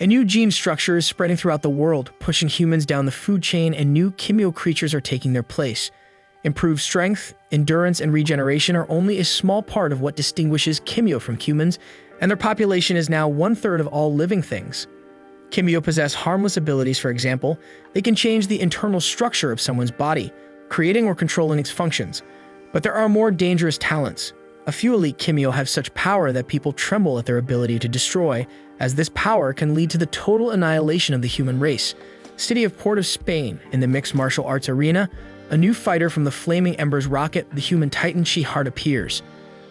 A new gene structure is spreading throughout the world, pushing humans down the food chain, and new Kimyo creatures are taking their place. Improved strength, endurance, and regeneration are only a small part of what distinguishes Kimyo from humans, and their population is now 1/3 of all living things. Kimyo possess harmless abilities. For example, they can change the internal structure of someone's body, creating or controlling its functions. But there are more dangerous talents. A few elite Kimyo have such power that people tremble at their ability to destroy, as this power can lead to the total annihilation of the human race. City of Port of Spain, in the mixed martial arts arena, a new fighter from the Flaming Embers rocket, the human titan She-Heart, appears.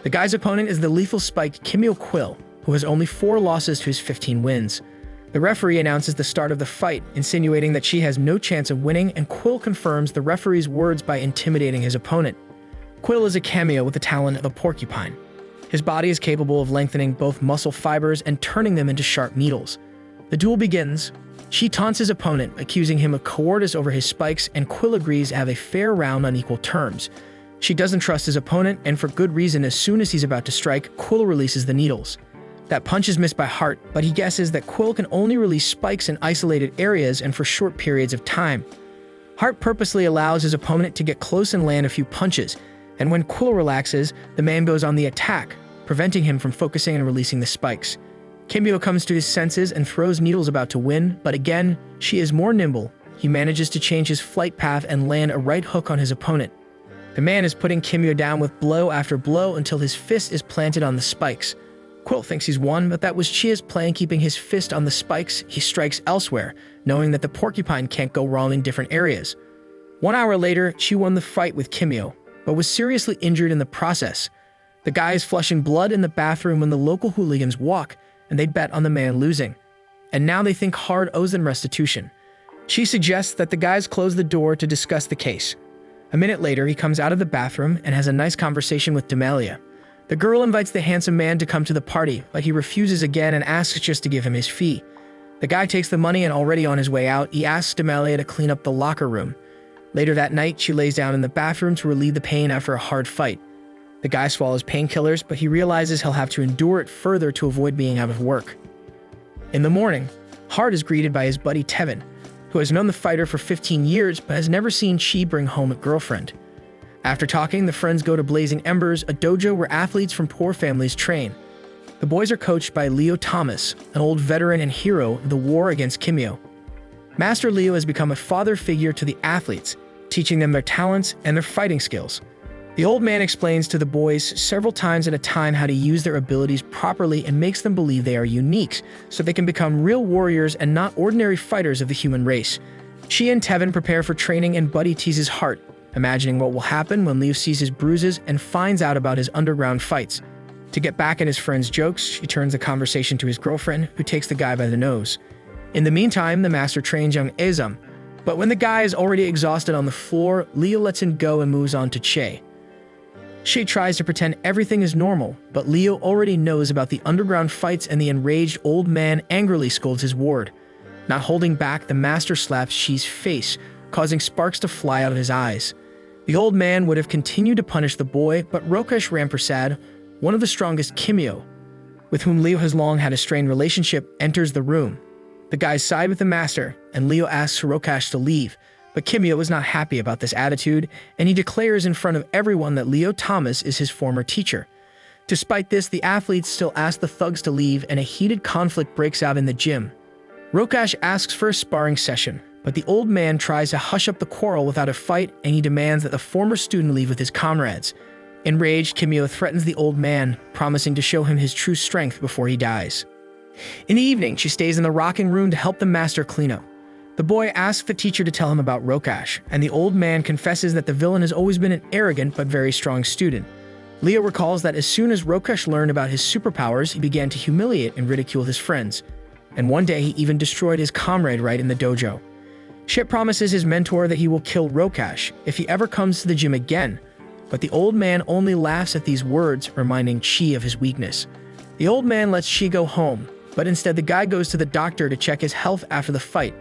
The guy's opponent is the lethal spiked Kimyo Quill, who has only 4 losses to his 15 wins. The referee announces the start of the fight, insinuating that she has no chance of winning, and Quill confirms the referee's words by intimidating his opponent. Quill is a cameo with the talent of a porcupine. His body is capable of lengthening both muscle fibers and turning them into sharp needles. The duel begins. She taunts his opponent, accusing him of cowardice over his spikes, and Quill agrees to have a fair round on equal terms. She doesn't trust his opponent, and for good reason. As soon as he's about to strike, Quill releases the needles. That punch is missed by Heart, but he guesses that Quill can only release spikes in isolated areas and for short periods of time. Heart purposely allows his opponent to get close and land a few punches, and when Quill relaxes, the man goes on the attack, preventing him from focusing and releasing the spikes. Kimyo comes to his senses and throws needles about to win, but again, she is more nimble. He manages to change his flight path and land a right hook on his opponent. The man is putting Kimyo down with blow after blow until his fist is planted on the spikes. Quill thinks he's won, but that was Chia's plan, keeping his fist on the spikes. He strikes elsewhere, knowing that the porcupine can't go wrong in different areas. 1 hour later, Chi won the fight with Kimyo, but was seriously injured in the process. The guy is flushing blood in the bathroom when the local hooligans walk, and they bet on the man losing. And now they think Hard owes them restitution. She suggests that the guys close the door to discuss the case. A minute later, he comes out of the bathroom and has a nice conversation with Demalia. The girl invites the handsome man to come to the party, but he refuses again and asks just to give him his fee. The guy takes the money, and already on his way out, he asks Demalia to clean up the locker room. Later that night, she lays down in the bathroom to relieve the pain after a hard fight. The guy swallows painkillers, but he realizes he'll have to endure it further to avoid being out of work. In the morning, Hard is greeted by his buddy Tevin, who has known the fighter for 15 years but has never seen Chi bring home a girlfriend. After talking, the friends go to Blazing Embers, a dojo where athletes from poor families train. The boys are coached by Leo Thomas, an old veteran and hero of the war against Kimyo. Master Leo has become a father figure to the athletes, teaching them their talents and their fighting skills. The old man explains to the boys several times at a time how to use their abilities properly and makes them believe they are unique, so they can become real warriors and not ordinary fighters of the human race. Chi and Tevin prepare for training, and Buddy teases Heart, imagining what will happen when Leo sees his bruises and finds out about his underground fights. To get back at his friend's jokes, she turns the conversation to his girlfriend, who takes the guy by the nose. In the meantime, the master trains young Azum, but when the guy is already exhausted on the floor, Leo lets him go and moves on to Che. She tries to pretend everything is normal, but Leo already knows about the underground fights, and the enraged old man angrily scolds his ward. Not holding back, the master slaps Shi's face, causing sparks to fly out of his eyes. The old man would have continued to punish the boy, but Rokesh Rampersad, one of the strongest Kimyo, with whom Leo has long had a strained relationship, enters the room. The guys side with the master, and Leo asks Rokesh to leave, but Kimyo is not happy about this attitude, and he declares in front of everyone that Leo Thomas is his former teacher. Despite this, the athletes still ask the thugs to leave, and a heated conflict breaks out in the gym. Rokesh asks for a sparring session, but the old man tries to hush up the quarrel without a fight, and he demands that the former student leave with his comrades. Enraged, Kimyo threatens the old man, promising to show him his true strength before he dies. In the evening, she stays in the rocking room to help the master clean up. The boy asks the teacher to tell him about Rokesh, and the old man confesses that the villain has always been an arrogant but very strong student. Leo recalls that as soon as Rokesh learned about his superpowers, he began to humiliate and ridicule his friends. And one day, he even destroyed his comrade right in the dojo. Ship promises his mentor that he will kill Rokesh if he ever comes to the gym again, but the old man only laughs at these words, reminding Chi of his weakness. The old man lets Chi go home, but instead the guy goes to the doctor to check his health after the fight.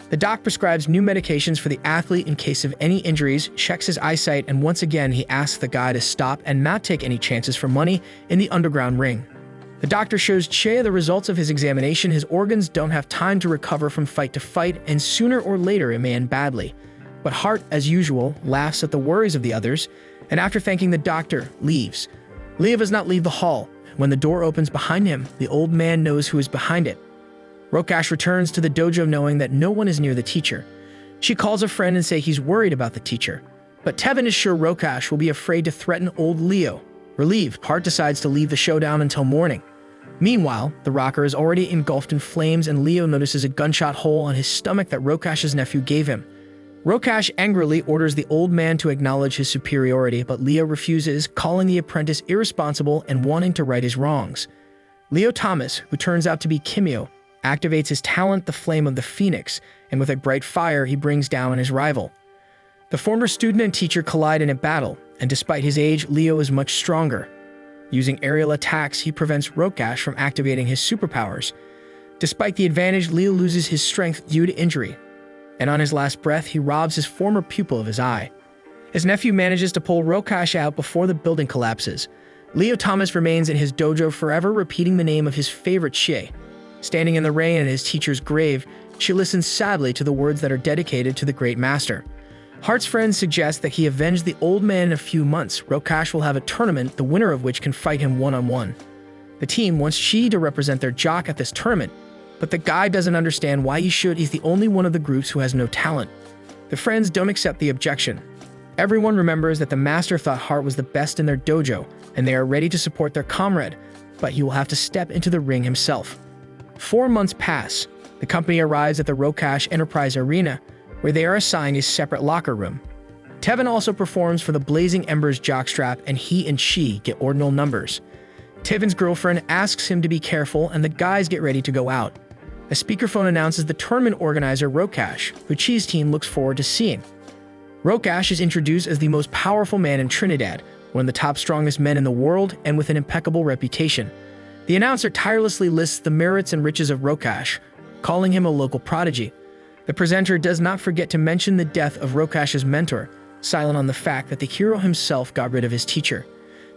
The doc prescribes new medications for the athlete in case of any injuries, checks his eyesight, and once again he asks the guy to stop and not take any chances for money in the underground ring. The doctor shows Che the results of his examination. His organs don't have time to recover from fight to fight, and sooner or later it may end badly. But Hart, as usual, laughs at the worries of the others, and after thanking the doctor, leaves. Leo does not leave the hall. When the door opens behind him, the old man knows who is behind it. Rokash returns to the dojo knowing that no one is near the teacher. She calls a friend and says he's worried about the teacher. But Tevin is sure Rokash will be afraid to threaten old Leo. Relieved, Hart decides to leave the showdown until morning. Meanwhile, the rocker is already engulfed in flames and Leo notices a gunshot hole on his stomach that Rokash's nephew gave him. Rokash angrily orders the old man to acknowledge his superiority, but Leo refuses, calling the apprentice irresponsible and wanting to right his wrongs. Leo Thomas, who turns out to be Kimyo, activates his talent, the Flame of the Phoenix, and with a bright fire he brings down his rival. The former student and teacher collide in a battle, and despite his age, Leo is much stronger. Using aerial attacks, he prevents Rokash from activating his superpowers. Despite the advantage, Leo loses his strength due to injury, and on his last breath, he robs his former pupil of his eye. His nephew manages to pull Rokash out before the building collapses. Leo Thomas remains in his dojo forever, repeating the name of his favorite Che. Standing in the rain at his teacher's grave, she listens sadly to the words that are dedicated to the great master. Hart's friends suggest that he avenge the old man in a few months. Rokash will have a tournament, the winner of which can fight him one-on-one. The team wants Chi to represent their jock at this tournament, but the guy doesn't understand why he should. He's the only one of the groups who has no talent. The friends don't accept the objection. Everyone remembers that the master thought Hart was the best in their dojo, and they are ready to support their comrade, but he will have to step into the ring himself. 4 months pass. The company arrives at the Rokash Enterprise Arena, where they are assigned a separate locker room. Tevin also performs for the Blazing Embers jockstrap, and he and Chi get ordinal numbers. Tevin's girlfriend asks him to be careful, and the guys get ready to go out. A speakerphone announces the tournament organizer Rokash, who Chi's team looks forward to seeing. Rokash is introduced as the most powerful man in Trinidad, one of the top strongest men in the world, and with an impeccable reputation. The announcer tirelessly lists the merits and riches of Rokash, calling him a local prodigy. The presenter does not forget to mention the death of Rokash's mentor, silent on the fact that the hero himself got rid of his teacher.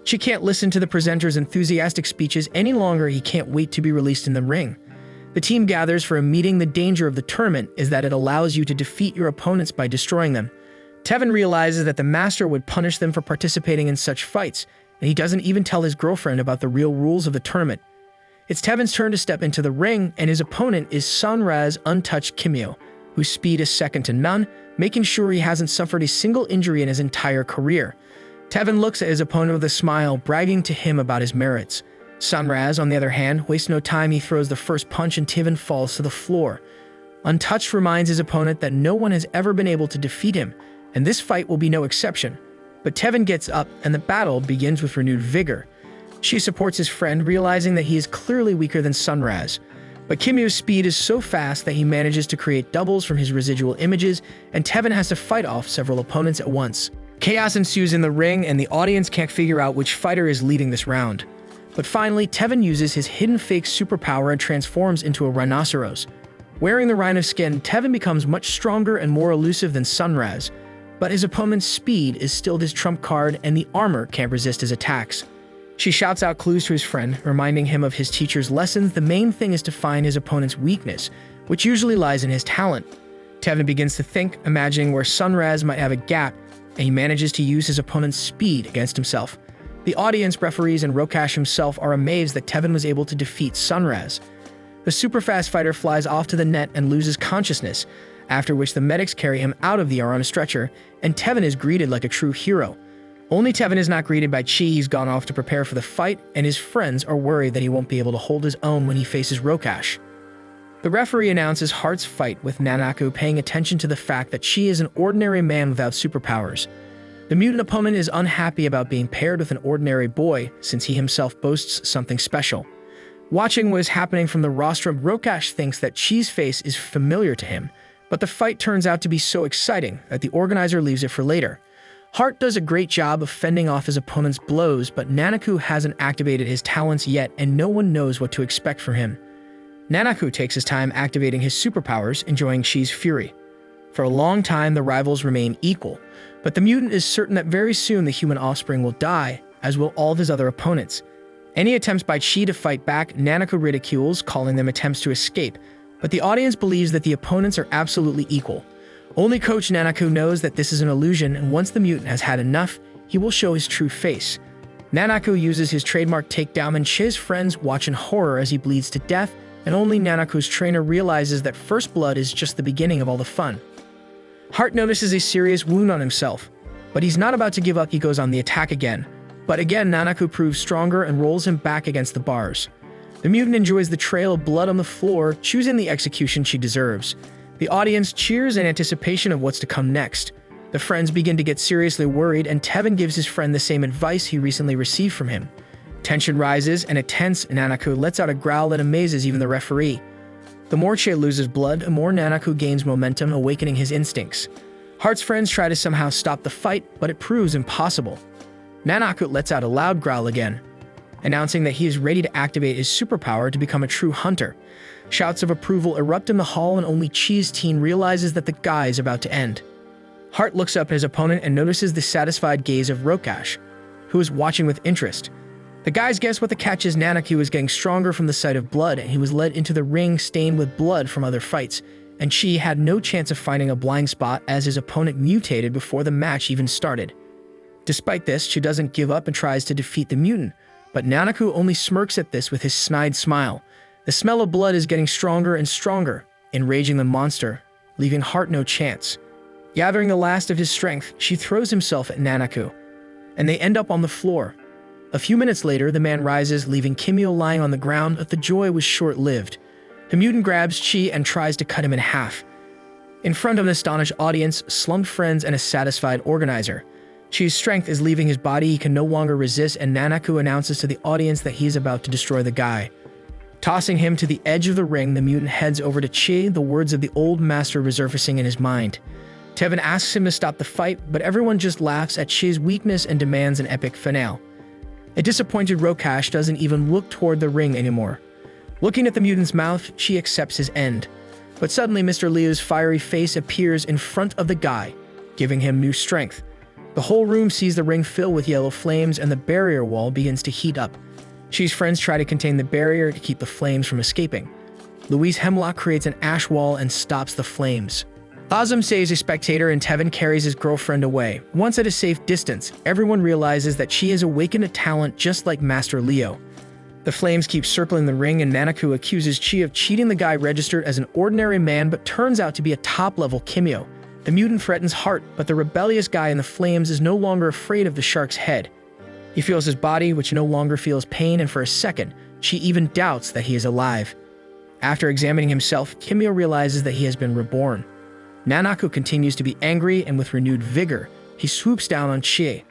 She can't listen to the presenter's enthusiastic speeches any longer. He can't wait to be released in the ring. The team gathers for a meeting. The danger of the tournament is that it allows you to defeat your opponents by destroying them. Tevin realizes that the master would punish them for participating in such fights, and he doesn't even tell his girlfriend about the real rules of the tournament. It's Tevin's turn to step into the ring, and his opponent is Sunra's untouched Kimyo, whose speed is second to none, making sure he hasn't suffered a single injury in his entire career. Tevin looks at his opponent with a smile, bragging to him about his merits. Sunraz, on the other hand, wastes no time. He throws the first punch and Tevin falls to the floor. Untouched reminds his opponent that no one has ever been able to defeat him, and this fight will be no exception. But Tevin gets up, and the battle begins with renewed vigor. She supports his friend, realizing that he is clearly weaker than Sunraz. But Kimyo's speed is so fast that he manages to create doubles from his residual images, and Tevin has to fight off several opponents at once. Chaos ensues in the ring, and the audience can't figure out which fighter is leading this round. But finally, Tevin uses his hidden fake superpower and transforms into a rhinoceros. Wearing the rhino skin, Tevin becomes much stronger and more elusive than Sunraz, but his opponent's speed is still his trump card, and the armor can't resist his attacks. She shouts out clues to his friend, reminding him of his teacher's lessons. The main thing is to find his opponent's weakness, which usually lies in his talent. Tevin begins to think, imagining where Sunraz might have a gap, and he manages to use his opponent's speed against himself. The audience, referees, and Rokash himself are amazed that Tevin was able to defeat Sunraz. The super-fast fighter flies off to the net and loses consciousness, after which the medics carry him out of the ER on a stretcher, and Tevin is greeted like a true hero. Only Tevin is not greeted by Chi. He's gone off to prepare for the fight, and his friends are worried that he won't be able to hold his own when he faces Rokash. The referee announces Hart's fight with Nanaku, paying attention to the fact that Chi is an ordinary man without superpowers. The mutant opponent is unhappy about being paired with an ordinary boy, since he himself boasts something special. Watching what is happening from the rostrum, Rokash thinks that Chi's face is familiar to him, but the fight turns out to be so exciting that the organizer leaves it for later. Hart does a great job of fending off his opponent's blows, but Nanaku hasn't activated his talents yet, and no one knows what to expect from him. Nanaku takes his time activating his superpowers, enjoying Chi's fury. For a long time, the rivals remain equal, but the mutant is certain that very soon the human offspring will die, as will all of his other opponents. Any attempts by Chi to fight back, Nanako ridicules, calling them attempts to escape, but the audience believes that the opponents are absolutely equal. Only Coach Nanako knows that this is an illusion, and once the mutant has had enough, he will show his true face. Nanako uses his trademark takedown, and Chi's friends watch in horror as he bleeds to death, and only Nanako's trainer realizes that first blood is just the beginning of all the fun. Heart notices a serious wound on himself, but he's not about to give up. He goes on the attack again. But again, Nanako proves stronger and rolls him back against the bars. The mutant enjoys the trail of blood on the floor, choosing the execution she deserves. The audience cheers in anticipation of what's to come next. The friends begin to get seriously worried, and Tevin gives his friend the same advice he recently received from him. Tension rises, and a tense Nanako lets out a growl that amazes even the referee. The more Che loses blood, the more Nanako gains momentum, awakening his instincts. Heart's friends try to somehow stop the fight, but it proves impossible. Nanako lets out a loud growl again, announcing that he is ready to activate his superpower to become a true hunter. Shouts of approval erupt in the hall, and only Chi's team realizes that the guy is about to end. Heart looks up at his opponent and notices the satisfied gaze of Rokash, who is watching with interest. The guys guess what the catch is. Nanako was getting stronger from the sight of blood, and he was led into the ring stained with blood from other fights, and Chi had no chance of finding a blind spot as his opponent mutated before the match even started. Despite this, Chi doesn't give up and tries to defeat the mutant, but Nanako only smirks at this with his snide smile. The smell of blood is getting stronger and stronger, enraging the monster, leaving Heart no chance. Gathering the last of his strength, she throws himself at Nanako, and they end up on the floor. A few minutes later, the man rises, leaving Kimyo lying on the ground, but the joy was short-lived. The mutant grabs Chi and tries to cut him in half. In front of an astonished audience, slumped friends, and a satisfied organizer, Chi's strength is leaving his body. He can no longer resist, and Nanako announces to the audience that he is about to destroy the guy. Tossing him to the edge of the ring, the mutant heads over to Chi, the words of the old master resurfacing in his mind. Tevin asks him to stop the fight, but everyone just laughs at Chi's weakness and demands an epic finale. A disappointed Rokash doesn't even look toward the ring anymore. Looking at the mutant's mouth, Chi accepts his end. But suddenly Mr. Liu's fiery face appears in front of the guy, giving him new strength. The whole room sees the ring fill with yellow flames, and the barrier wall begins to heat up. Chi's friends try to contain the barrier to keep the flames from escaping. Louise Hemlock creates an ash wall and stops the flames. Azum saves a spectator, and Tevin carries his girlfriend away. Once at a safe distance, everyone realizes that Chi has awakened a talent just like Master Leo. The flames keep circling the ring, and Nanako accuses Chi of cheating. The guy registered as an ordinary man but turns out to be a top-level Kimyo. The mutant threatens Heart, but the rebellious guy in the flames is no longer afraid of the shark's head. He feels his body, which no longer feels pain, and for a second, Chi even doubts that he is alive. After examining himself, Kimyo realizes that he has been reborn. Nanako continues to be angry, and with renewed vigor, he swoops down on Chi.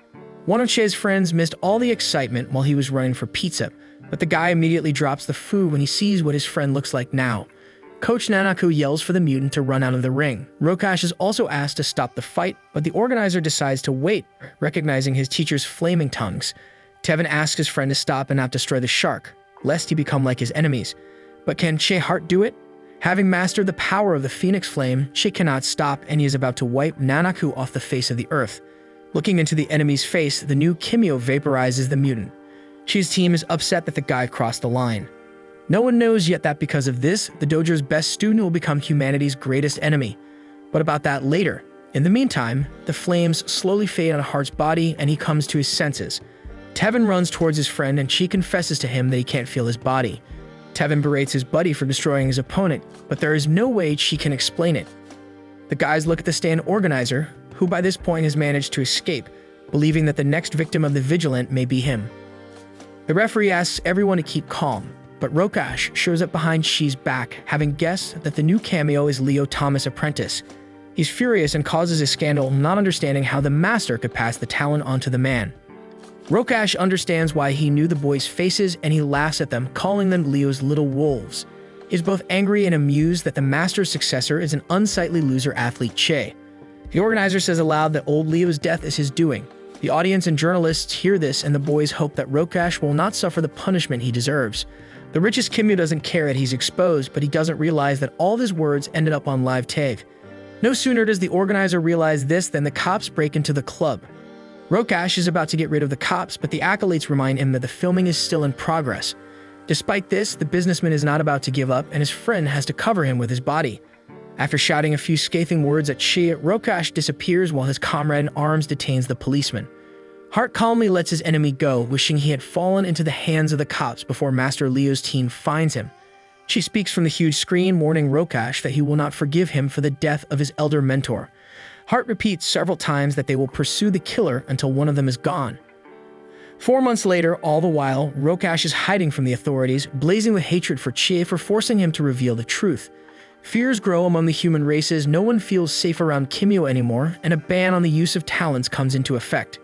One of Chi's friends missed all the excitement while he was running for pizza, but the guy immediately drops the food when he sees what his friend looks like now. Coach Nanako yells for the mutant to run out of the ring. Rokash is also asked to stop the fight, but the organizer decides to wait, recognizing his teacher's flaming tongues. Tevin asks his friend to stop and not destroy the shark, lest he become like his enemies. But can Che Heart do it? Having mastered the power of the Phoenix Flame, Che cannot stop, and he is about to wipe Nanako off the face of the earth. Looking into the enemy's face, the new Kimyo vaporizes the mutant. Chi's team is upset that the guy crossed the line. No one knows yet that because of this, the dojo's best student will become humanity's greatest enemy. But about that later. In the meantime, the flames slowly fade on Heart's body, and he comes to his senses. Tevin runs towards his friend, and Chi confesses to him that he can't feel his body. Tevin berates his buddy for destroying his opponent, but there is no way Chi can explain it. The guys look at the stand organizer, who by this point has managed to escape, believing that the next victim of the Vigilant may be him. The referee asks everyone to keep calm, but Rokash shows up behind Chi's back, having guessed that the new cameo is Leo Thomas' apprentice. He's furious and causes a scandal, not understanding how the master could pass the talent on to the man. Rokash understands why he knew the boys' faces, and he laughs at them, calling them Leo's little wolves. He is both angry and amused that the master's successor is an unsightly loser athlete Che. The organizer says aloud that old Leo's death is his doing. The audience and journalists hear this, and the boys hope that Rokash will not suffer the punishment he deserves. The richest Kimyo doesn't care that he's exposed, but he doesn't realize that all of his words ended up on live tape. No sooner does the organizer realize this than the cops break into the club. Rokash is about to get rid of the cops, but the acolytes remind him that the filming is still in progress. Despite this, the businessman is not about to give up, and his friend has to cover him with his body. After shouting a few scathing words at Shea, Rokash disappears while his comrade in arms detains the policeman. Hart calmly lets his enemy go, wishing he had fallen into the hands of the cops before Master Leo's team finds him. She speaks from the huge screen, warning Rokash that he will not forgive him for the death of his elder mentor. Hart repeats several times that they will pursue the killer until one of them is gone. 4 months later, all the while, Rokash is hiding from the authorities, blazing with hatred for Chie for forcing him to reveal the truth. Fears grow among the human races, no one feels safe around Kimyo anymore, and a ban on the use of talents comes into effect.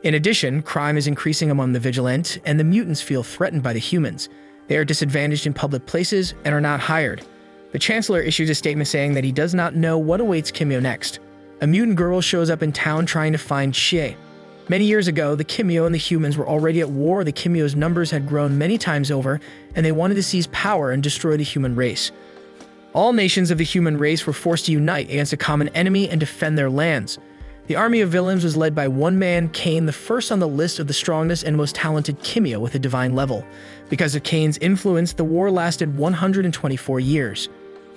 In addition, crime is increasing among the Vigilante, and the mutants feel threatened by the humans. They are disadvantaged in public places and are not hired. The Chancellor issues a statement saying that he does not know what awaits Kimyo next. A mutant girl shows up in town trying to find Shie. Many years ago, the Kimyo and the humans were already at war. The Kimyo's numbers had grown many times over, and they wanted to seize power and destroy the human race. All nations of the human race were forced to unite against a common enemy and defend their lands. The army of villains was led by one man, Cain, the first on the list of the strongest and most talented Kimyo with a divine level. Because of Cain's influence, the war lasted 124 years.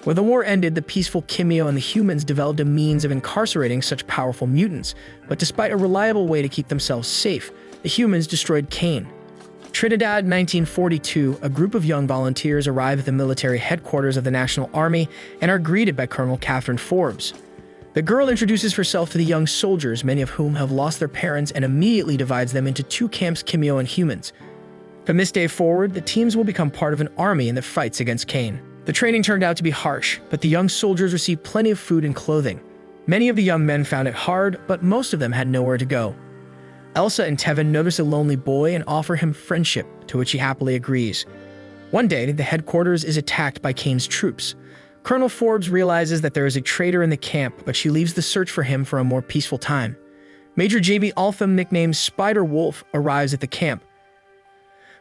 When the war ended, the peaceful Kimyo and the humans developed a means of incarcerating such powerful mutants, but despite a reliable way to keep themselves safe, the humans destroyed Cain. Trinidad, 1942, a group of young volunteers arrive at the military headquarters of the National Army and are greeted by Colonel Catherine Forbes. The girl introduces herself to the young soldiers, many of whom have lost their parents, and immediately divides them into two camps, Kimyo and humans. From this day forward, the teams will become part of an army in the fights against Cain. The training turned out to be harsh, but the young soldiers received plenty of food and clothing. Many of the young men found it hard, but most of them had nowhere to go. Elsa and Tevin notice a lonely boy and offer him friendship, to which he happily agrees. One day, the headquarters is attacked by Cain's troops. Colonel Forbes realizes that there is a traitor in the camp, but she leaves the search for him for a more peaceful time. Major J.B. Altham, nicknamed Spider Wolf, arrives at the camp.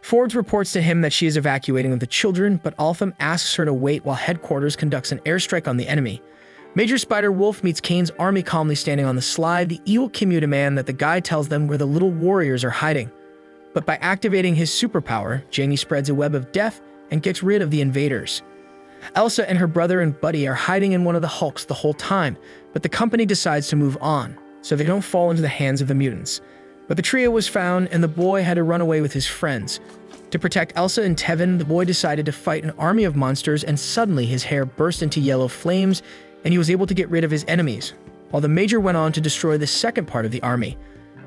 Forbes reports to him that she is evacuating with the children, but Altham asks her to wait while headquarters conducts an airstrike on the enemy. Major Spider Wolf meets Cain's army calmly standing on the slide. The evil Kimyo demand that the guy tells them where the little warriors are hiding. But by activating his superpower, Janie spreads a web of death and gets rid of the invaders. Elsa and her brother and buddy are hiding in one of the hulks the whole time, but the company decides to move on, so they don't fall into the hands of the mutants. But the trio was found, and the boy had to run away with his friends. To protect Elsa and Tevin, the boy decided to fight an army of monsters, and suddenly his hair burst into yellow flames, and he was able to get rid of his enemies, while the Major went on to destroy the second part of the army.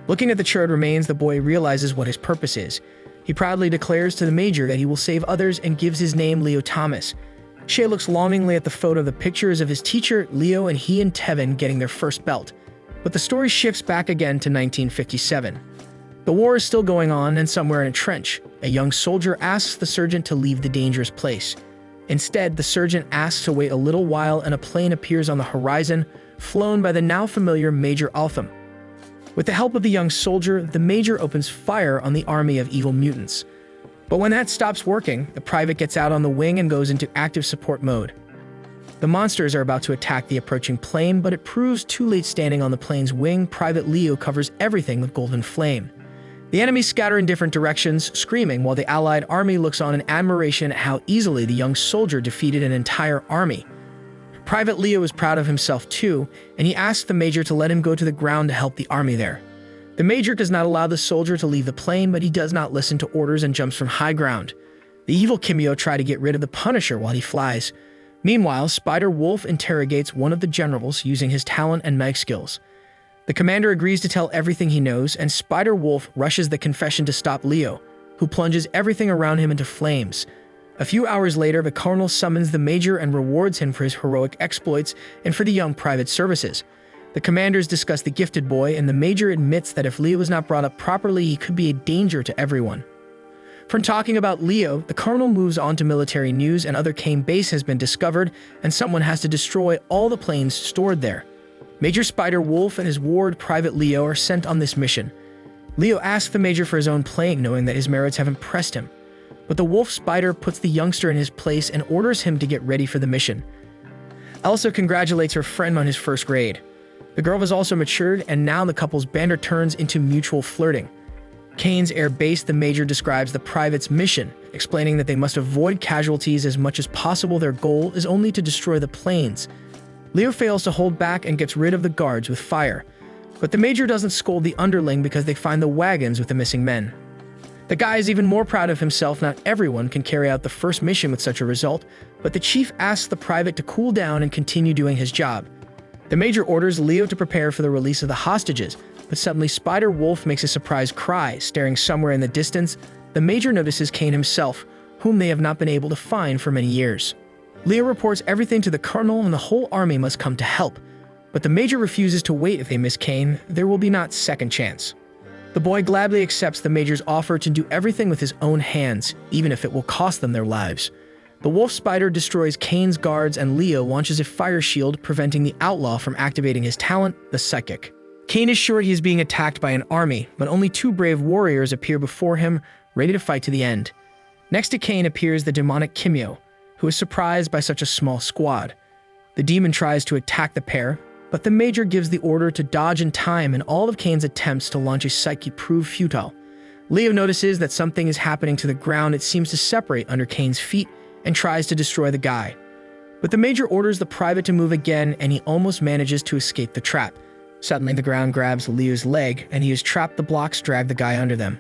Looking at the charred remains, the boy realizes what his purpose is. He proudly declares to the Major that he will save others and gives his name Leo Thomas. Shay looks longingly at the photo of the pictures of his teacher, Leo, and he and Tevin getting their first belt. But the story shifts back again to 1957. The war is still going on, and somewhere in a trench, a young soldier asks the sergeant to leave the dangerous place. Instead, the sergeant asks to wait a little while, and a plane appears on the horizon, flown by the now familiar Major Altham. With the help of the young soldier, the Major opens fire on the army of evil mutants. But when that stops working, the private gets out on the wing and goes into active support mode. The monsters are about to attack the approaching plane, but it proves too late. Standing on the plane's wing, Private Leo covers everything with golden flame. The enemies scatter in different directions, screaming, while the Allied army looks on in admiration at how easily the young soldier defeated an entire army. Private Leo is proud of himself too, and he asks the Major to let him go to the ground to help the army there. The Major does not allow the soldier to leave the plane, but he does not listen to orders and jumps from high ground. The evil Kimyo tries to get rid of the Punisher while he flies. Meanwhile, Spider Wolf interrogates one of the generals using his talent and knife skills. The commander agrees to tell everything he knows, and Spider Wolf rushes the confession to stop Leo, who plunges everything around him into flames. A few hours later, the colonel summons the Major and rewards him for his heroic exploits and for the young private services. The commanders discuss the gifted boy, and the Major admits that if Leo is not brought up properly, he could be a danger to everyone. From talking about Leo, the colonel moves on to military news. Another Cain base has been discovered, and someone has to destroy all the planes stored there. Major Spider Wolf and his ward Private Leo are sent on this mission. Leo asks the Major for his own plane, knowing that his merits have impressed him. But the Wolf Spider puts the youngster in his place and orders him to get ready for the mission. Elsa congratulates her friend on his first grade. The The girl has also matured, and now the couple's banter turns into mutual flirting. Kane's air base, the Major describes the private's mission, explaining that they must avoid casualties as much as possible. Their goal is only to destroy the planes. Leo fails to hold back and gets rid of the guards with fire. But the Major doesn't scold the underling because they find the wagons with the missing men. The guy is even more proud of himself. Not everyone can carry out the first mission with such a result, but the chief asks the private to cool down and continue doing his job. The Major orders Leo to prepare for the release of the hostages, but suddenly Spider-Wolf makes a surprised cry, staring somewhere in the distance. The Major notices Kane himself, whom they have not been able to find for many years. Leo reports everything to the Colonel, and the whole army must come to help. But the Major refuses to wait. If they miss Kane, there will be not second chance. The boy gladly accepts the Major's offer to do everything with his own hands, even if it will cost them their lives. The wolf spider destroys Kane's guards, and Leo launches a fire shield, preventing the outlaw from activating his talent, the psychic. Kane is sure he is being attacked by an army, but only two brave warriors appear before him, ready to fight to the end. Next to Kane appears the demonic Kimyo, who is surprised by such a small squad. The demon tries to attack the pair, but the Major gives the order to dodge in time, and all of Kane's attempts to launch a psyche prove futile. Leo notices that something is happening to the ground. It seems to separate under Kane's feet and tries to destroy the guy. But the Major orders the private to move again, and he almost manages to escape the trap. Suddenly, the ground grabs Leo's leg, and he is trapped. The blocks drag the guy under them.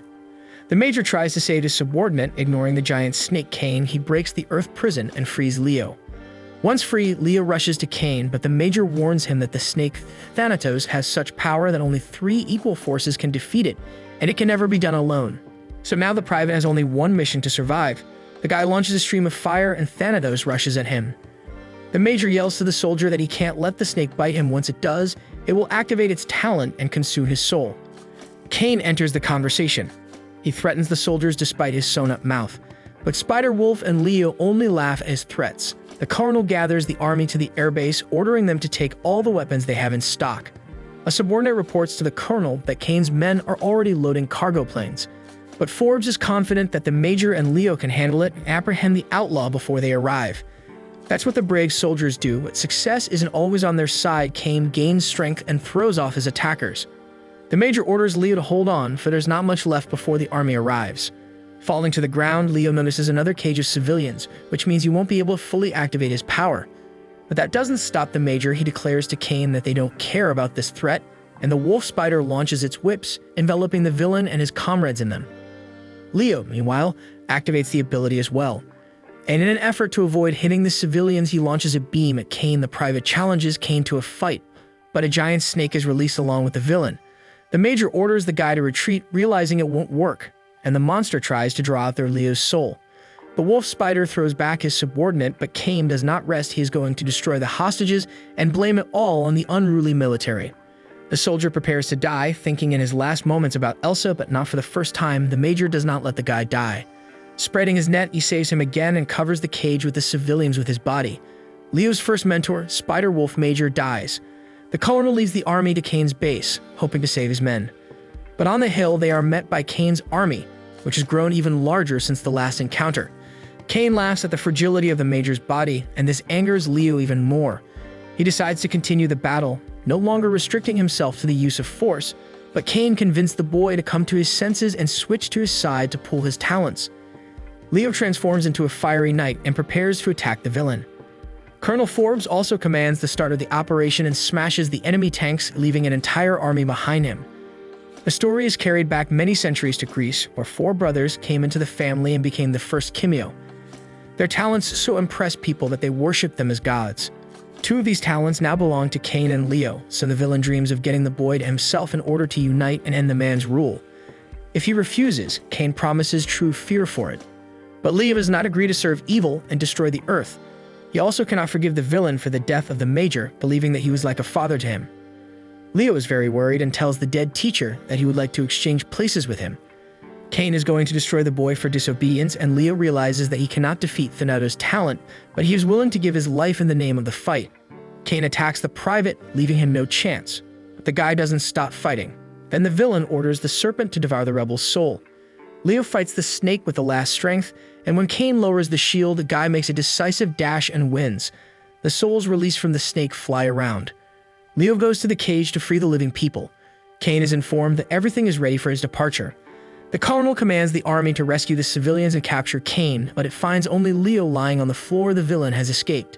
The Major tries to save his subordinate, ignoring the giant snake Kane. He breaks the earth prison and frees Leo. Once free, Leo rushes to Kane, but the Major warns him that the snake Thanatos has such power that only 3 equal forces can defeat it, and it can never be done alone. So now the private has only one mission to survive. The guy launches a stream of fire, and Thanatos rushes at him. The Major yells to the soldier that he can't let the snake bite him. Once it does, it will activate its talent and consume his soul. Kane enters the conversation. He threatens the soldiers despite his sewn-up mouth. But Spider-Wolf and Leo only laugh at his threats. The Colonel gathers the army to the airbase, ordering them to take all the weapons they have in stock. A subordinate reports to the Colonel that Kane's men are already loading cargo planes. But Forbes is confident that the Major and Leo can handle it and apprehend the outlaw before they arrive. That's what the brave soldiers do, but success isn't always on their side. Kane gains strength and throws off his attackers. The Major orders Leo to hold on, for there's not much left before the army arrives. Falling to the ground, Leo notices another cage of civilians, which means he won't be able to fully activate his power. But that doesn't stop the Major. He declares to Kane that they don't care about this threat, and the wolf spider launches its whips, enveloping the villain and his comrades in them. Leo, meanwhile, activates the ability as well. And in an effort to avoid hitting the civilians, he launches a beam at Kane. The private challenges Kane to a fight, but a giant snake is released along with the villain. The Major orders the guy to retreat, realizing it won't work, and the monster tries to draw out their Leo's soul. The wolf spider throws back his subordinate, but Kane does not rest. He is going to destroy the hostages and blame it all on the unruly military. The soldier prepares to die, thinking in his last moments about Elsa, but not for the first time. The Major does not let the guy die. Spreading his net, he saves him again and covers the cage with the civilians with his body. Leo's first mentor, Spider-Wolf Major, dies. The Colonel leads the army to Kane's base, hoping to save his men. But on the hill, they are met by Kane's army, which has grown even larger since the last encounter. Kane laughs at the fragility of the Major's body, and this angers Leo even more. He decides to continue the battle, no longer restricting himself to the use of force, but Kane convinced the boy to come to his senses and switch to his side to pull his talents. Leo transforms into a fiery knight and prepares to attack the villain. Colonel Forbes also commands the start of the operation and smashes the enemy tanks, leaving an entire army behind him. The story is carried back many centuries to Greece, where 4 brothers came into the family and became the first Kimyo. Their talents so impressed people that they worshipped them as gods. 2 of these talents now belong to Kane and Leo, so the villain dreams of getting the boy to himself in order to unite and end the man's rule. If he refuses, Kane promises true fear for it. But Leo does not agree to serve evil and destroy the earth. He also cannot forgive the villain for the death of the Major, believing that he was like a father to him. Leo is very worried and tells the dead teacher that he would like to exchange places with him. Kane is going to destroy the boy for disobedience, and Leo realizes that he cannot defeat Thanatos' talent, but he is willing to give his life in the name of the fight. Kane attacks the private, leaving him no chance. But the guy doesn't stop fighting. Then the villain orders the serpent to devour the rebel's soul. Leo fights the snake with the last strength, and when Kane lowers the shield, the guy makes a decisive dash and wins. The souls released from the snake fly around. Leo goes to the cage to free the living people. Kane is informed that everything is ready for his departure. The colonel commands the army to rescue the civilians and capture Kane, but it finds only Leo lying on the floor. The villain has escaped.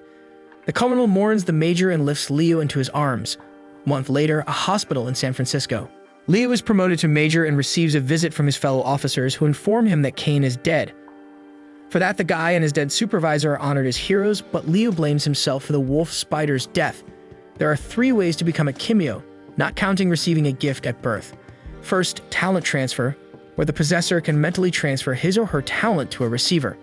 The colonel mourns the major and lifts Leo into his arms. A month later, a hospital in San Francisco. Leo is promoted to major and receives a visit from his fellow officers who inform him that Kane is dead. For that, the guy and his dead supervisor are honored as heroes, but Leo blames himself for the wolf spider's death. There are 3 ways to become a Kimyo, not counting receiving a gift at birth. First, talent transfer, where the possessor can mentally transfer his or her talent to a receiver.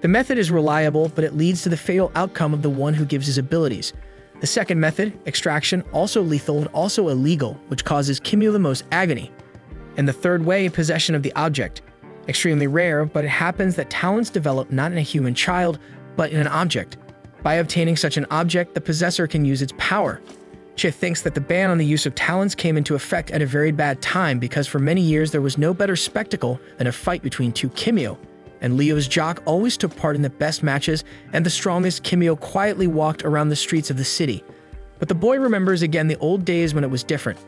The method is reliable, but it leads to the fatal outcome of the one who gives his abilities. The second method, extraction, also lethal and also illegal, which causes Kimyo the most agony. And the third way, possession of the object. Extremely rare, but it happens that talents develop not in a human child, but in an object. By obtaining such an object, the possessor can use its power. Che thinks that the ban on the use of talents came into effect at a very bad time because for many years there was no better spectacle than a fight between 2 Kimyo. And Leo's jock always took part in the best matches, and the strongest Kimyo quietly walked around the streets of the city. But the boy remembers again the old days when it was different.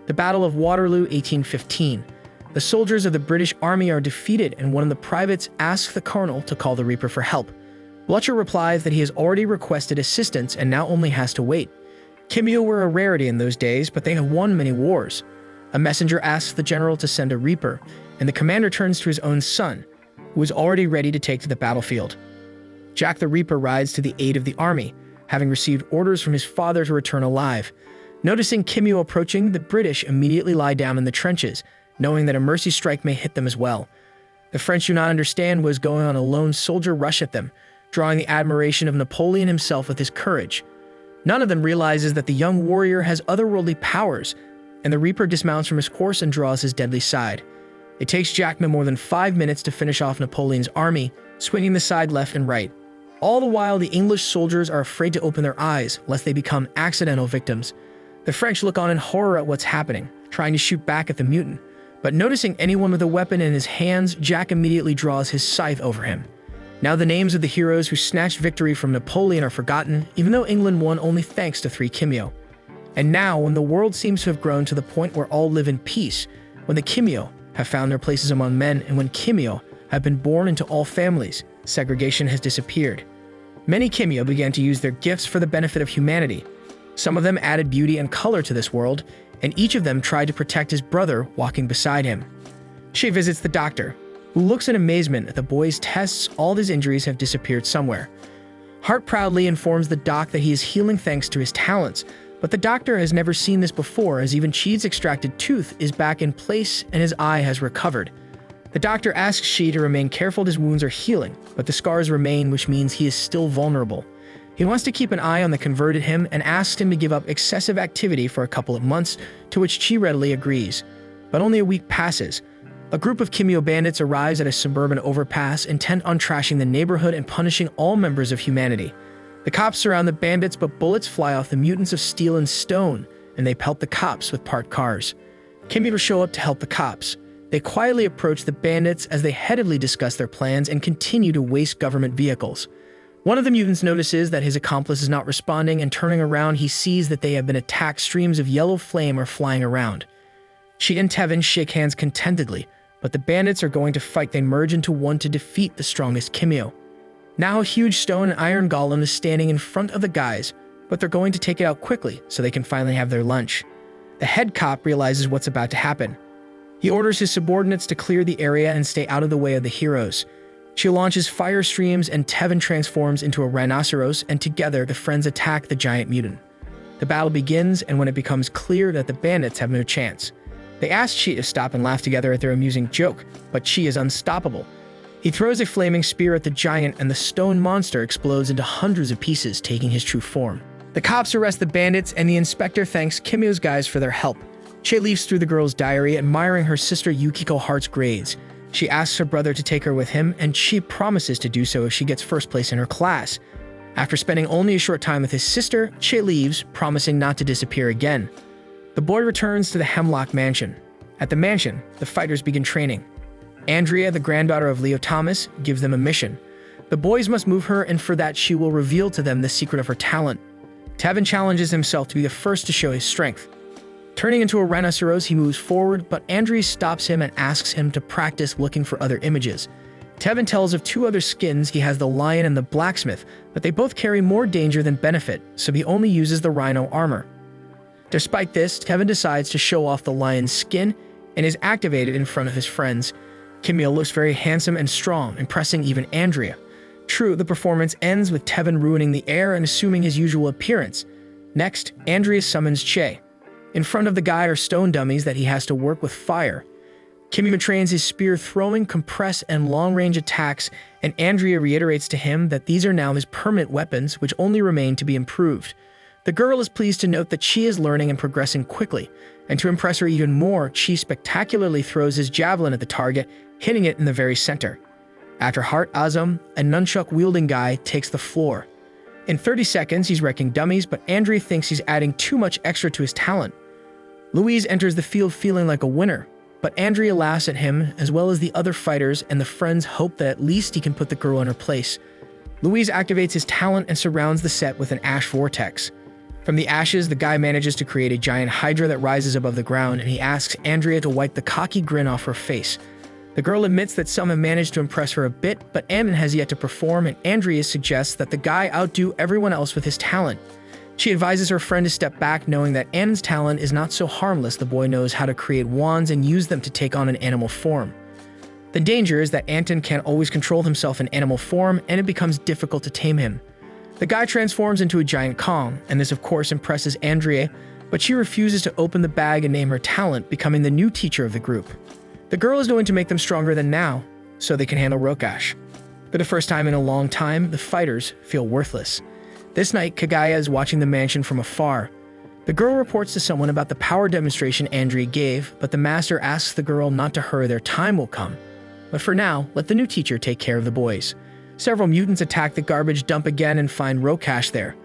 The Battle of Waterloo, 1815. The soldiers of the British Army are defeated, and one of the privates asks the colonel to call the Reaper for help. Blucher replies that he has already requested assistance and now only has to wait. Kimyo were a rarity in those days, but they have won many wars. A messenger asks the general to send a Reaper, and the commander turns to his own son, who is already ready to take to the battlefield. Jack the Reaper rides to the aid of the army, having received orders from his father to return alive. Noticing Kimyo approaching, the British immediately lie down in the trenches, knowing that a mercy strike may hit them as well. The French do not understand what is going on. A lone soldier rush at them, drawing the admiration of Napoleon himself with his courage. None of them realizes that the young warrior has otherworldly powers, and the Reaper dismounts from his horse and draws his deadly side. It takes Jackman more than 5 minutes to finish off Napoleon's army, swinging the side left and right. All the while, the English soldiers are afraid to open their eyes, lest they become accidental victims. The French look on in horror at what's happening, trying to shoot back at the mutant. But noticing anyone with a weapon in his hands, Jack immediately draws his scythe over him. Now the names of the heroes who snatched victory from Napoleon are forgotten, even though England won only thanks to 3 Kimyo. And now, when the world seems to have grown to the point where all live in peace, when the Kimyo have found their places among men, and when Kimyo have been born into all families, segregation has disappeared. Many Kimyo began to use their gifts for the benefit of humanity. Some of them added beauty and color to this world, and each of them tried to protect his brother walking beside him. She visits the doctor, who looks in amazement at the boy's tests. All his injuries have disappeared somewhere. Hart proudly informs the doc that he is healing thanks to his talents, but the doctor has never seen this before, as even Chi's extracted tooth is back in place and his eye has recovered. The doctor asks Chi to remain careful his wounds are healing, but the scars remain, which means he is still vulnerable. He wants to keep an eye on the converted him and asks him to give up excessive activity for a couple of months, to which Chi readily agrees. But only a week passes. A group of Kimyo bandits arrives at a suburban overpass, intent on trashing the neighborhood and punishing all members of humanity. The cops surround the bandits, but bullets fly off the mutants of steel and stone, and they pelt the cops with parked cars. Kimyo show up to help the cops. They quietly approach the bandits as they heatedly discuss their plans and continue to waste government vehicles. One of the mutants notices that his accomplice is not responding, and turning around he sees that they have been attacked. Streams of yellow flame are flying around. Chi and Tevin shake hands contentedly, but the bandits are going to fight. They merge into one to defeat the strongest Kimyo. Now a huge stone and iron golem is standing in front of the guys, but they're going to take it out quickly so they can finally have their lunch. The head cop realizes what's about to happen. He orders his subordinates to clear the area and stay out of the way of the heroes. She launches fire streams and Tevin transforms into a rhinoceros, and together the friends attack the giant mutant. The battle begins, and when it becomes clear that the bandits have no chance, they ask Chi to stop and laugh together at their amusing joke, but Chi is unstoppable. He throws a flaming spear at the giant, and the stone monster explodes into hundreds of pieces, taking his true form. The cops arrest the bandits, and the inspector thanks Kimyo's guys for their help. Che leafs through the girl's diary, admiring her sister Yukiko Hart's grades. She asks her brother to take her with him, and she promises to do so if she gets first place in her class. After spending only a short time with his sister, Che leaves, promising not to disappear again. The boy returns to the Hemlock Mansion. At the mansion, the fighters begin training. Andrea, the granddaughter of Leo Thomas, gives them a mission. The boys must move her, and for that she will reveal to them the secret of her talent. Tevin challenges himself to be the first to show his strength. Turning into a rhinoceros, he moves forward, but Andries stops him and asks him to practice looking for other images. Tevin tells of two other skins. He has the lion and the blacksmith, but they both carry more danger than benefit, so he only uses the rhino armor. Despite this, Tevin decides to show off the lion's skin and is activated in front of his friends. Kimyo looks very handsome and strong, impressing even Andrea. True, the performance ends with Tevin ruining the air and assuming his usual appearance. Next, Andrea summons Che. In front of the guy are stone dummies that he has to work with fire. Kimyo trains his spear-throwing, compress, and long-range attacks, and Andrea reiterates to him that these are now his permanent weapons, which only remain to be improved. The girl is pleased to note that Chi is learning and progressing quickly, and to impress her even more, Chi spectacularly throws his javelin at the target, hitting it in the very center. After Heart Azam, a nunchuck-wielding guy takes the floor. In 30 seconds, he's wrecking dummies, but Andrea thinks he's adding too much extra to his talent. Louise enters the field feeling like a winner, but Andrea laughs at him, as well as the other fighters, and the friends hope that at least he can put the girl in her place. Louise activates his talent and surrounds the set with an ash vortex. From the ashes, the guy manages to create a giant hydra that rises above the ground, and he asks Andrea to wipe the cocky grin off her face. The girl admits that some have managed to impress her a bit, but Ammon has yet to perform, and Andrea suggests that the guy outdo everyone else with his talent. She advises her friend to step back, knowing that Ammon's talent is not so harmless. The boy knows how to create wands and use them to take on an animal form. The danger is that Anton can't always control himself in animal form, and it becomes difficult to tame him. The guy transforms into a giant Kong, and this of course impresses Andrea, but she refuses to open the bag and name her talent, becoming the new teacher of the group. The girl is going to make them stronger than now, so they can handle Rokash. For the first time in a long time, the fighters feel worthless. This night, Kagaya is watching the mansion from afar. The girl reports to someone about the power demonstration Andrea gave, but the master asks the girl not to hurry, their time will come. But for now, let the new teacher take care of the boys. Several mutants attack the garbage dump again and find Rokash there.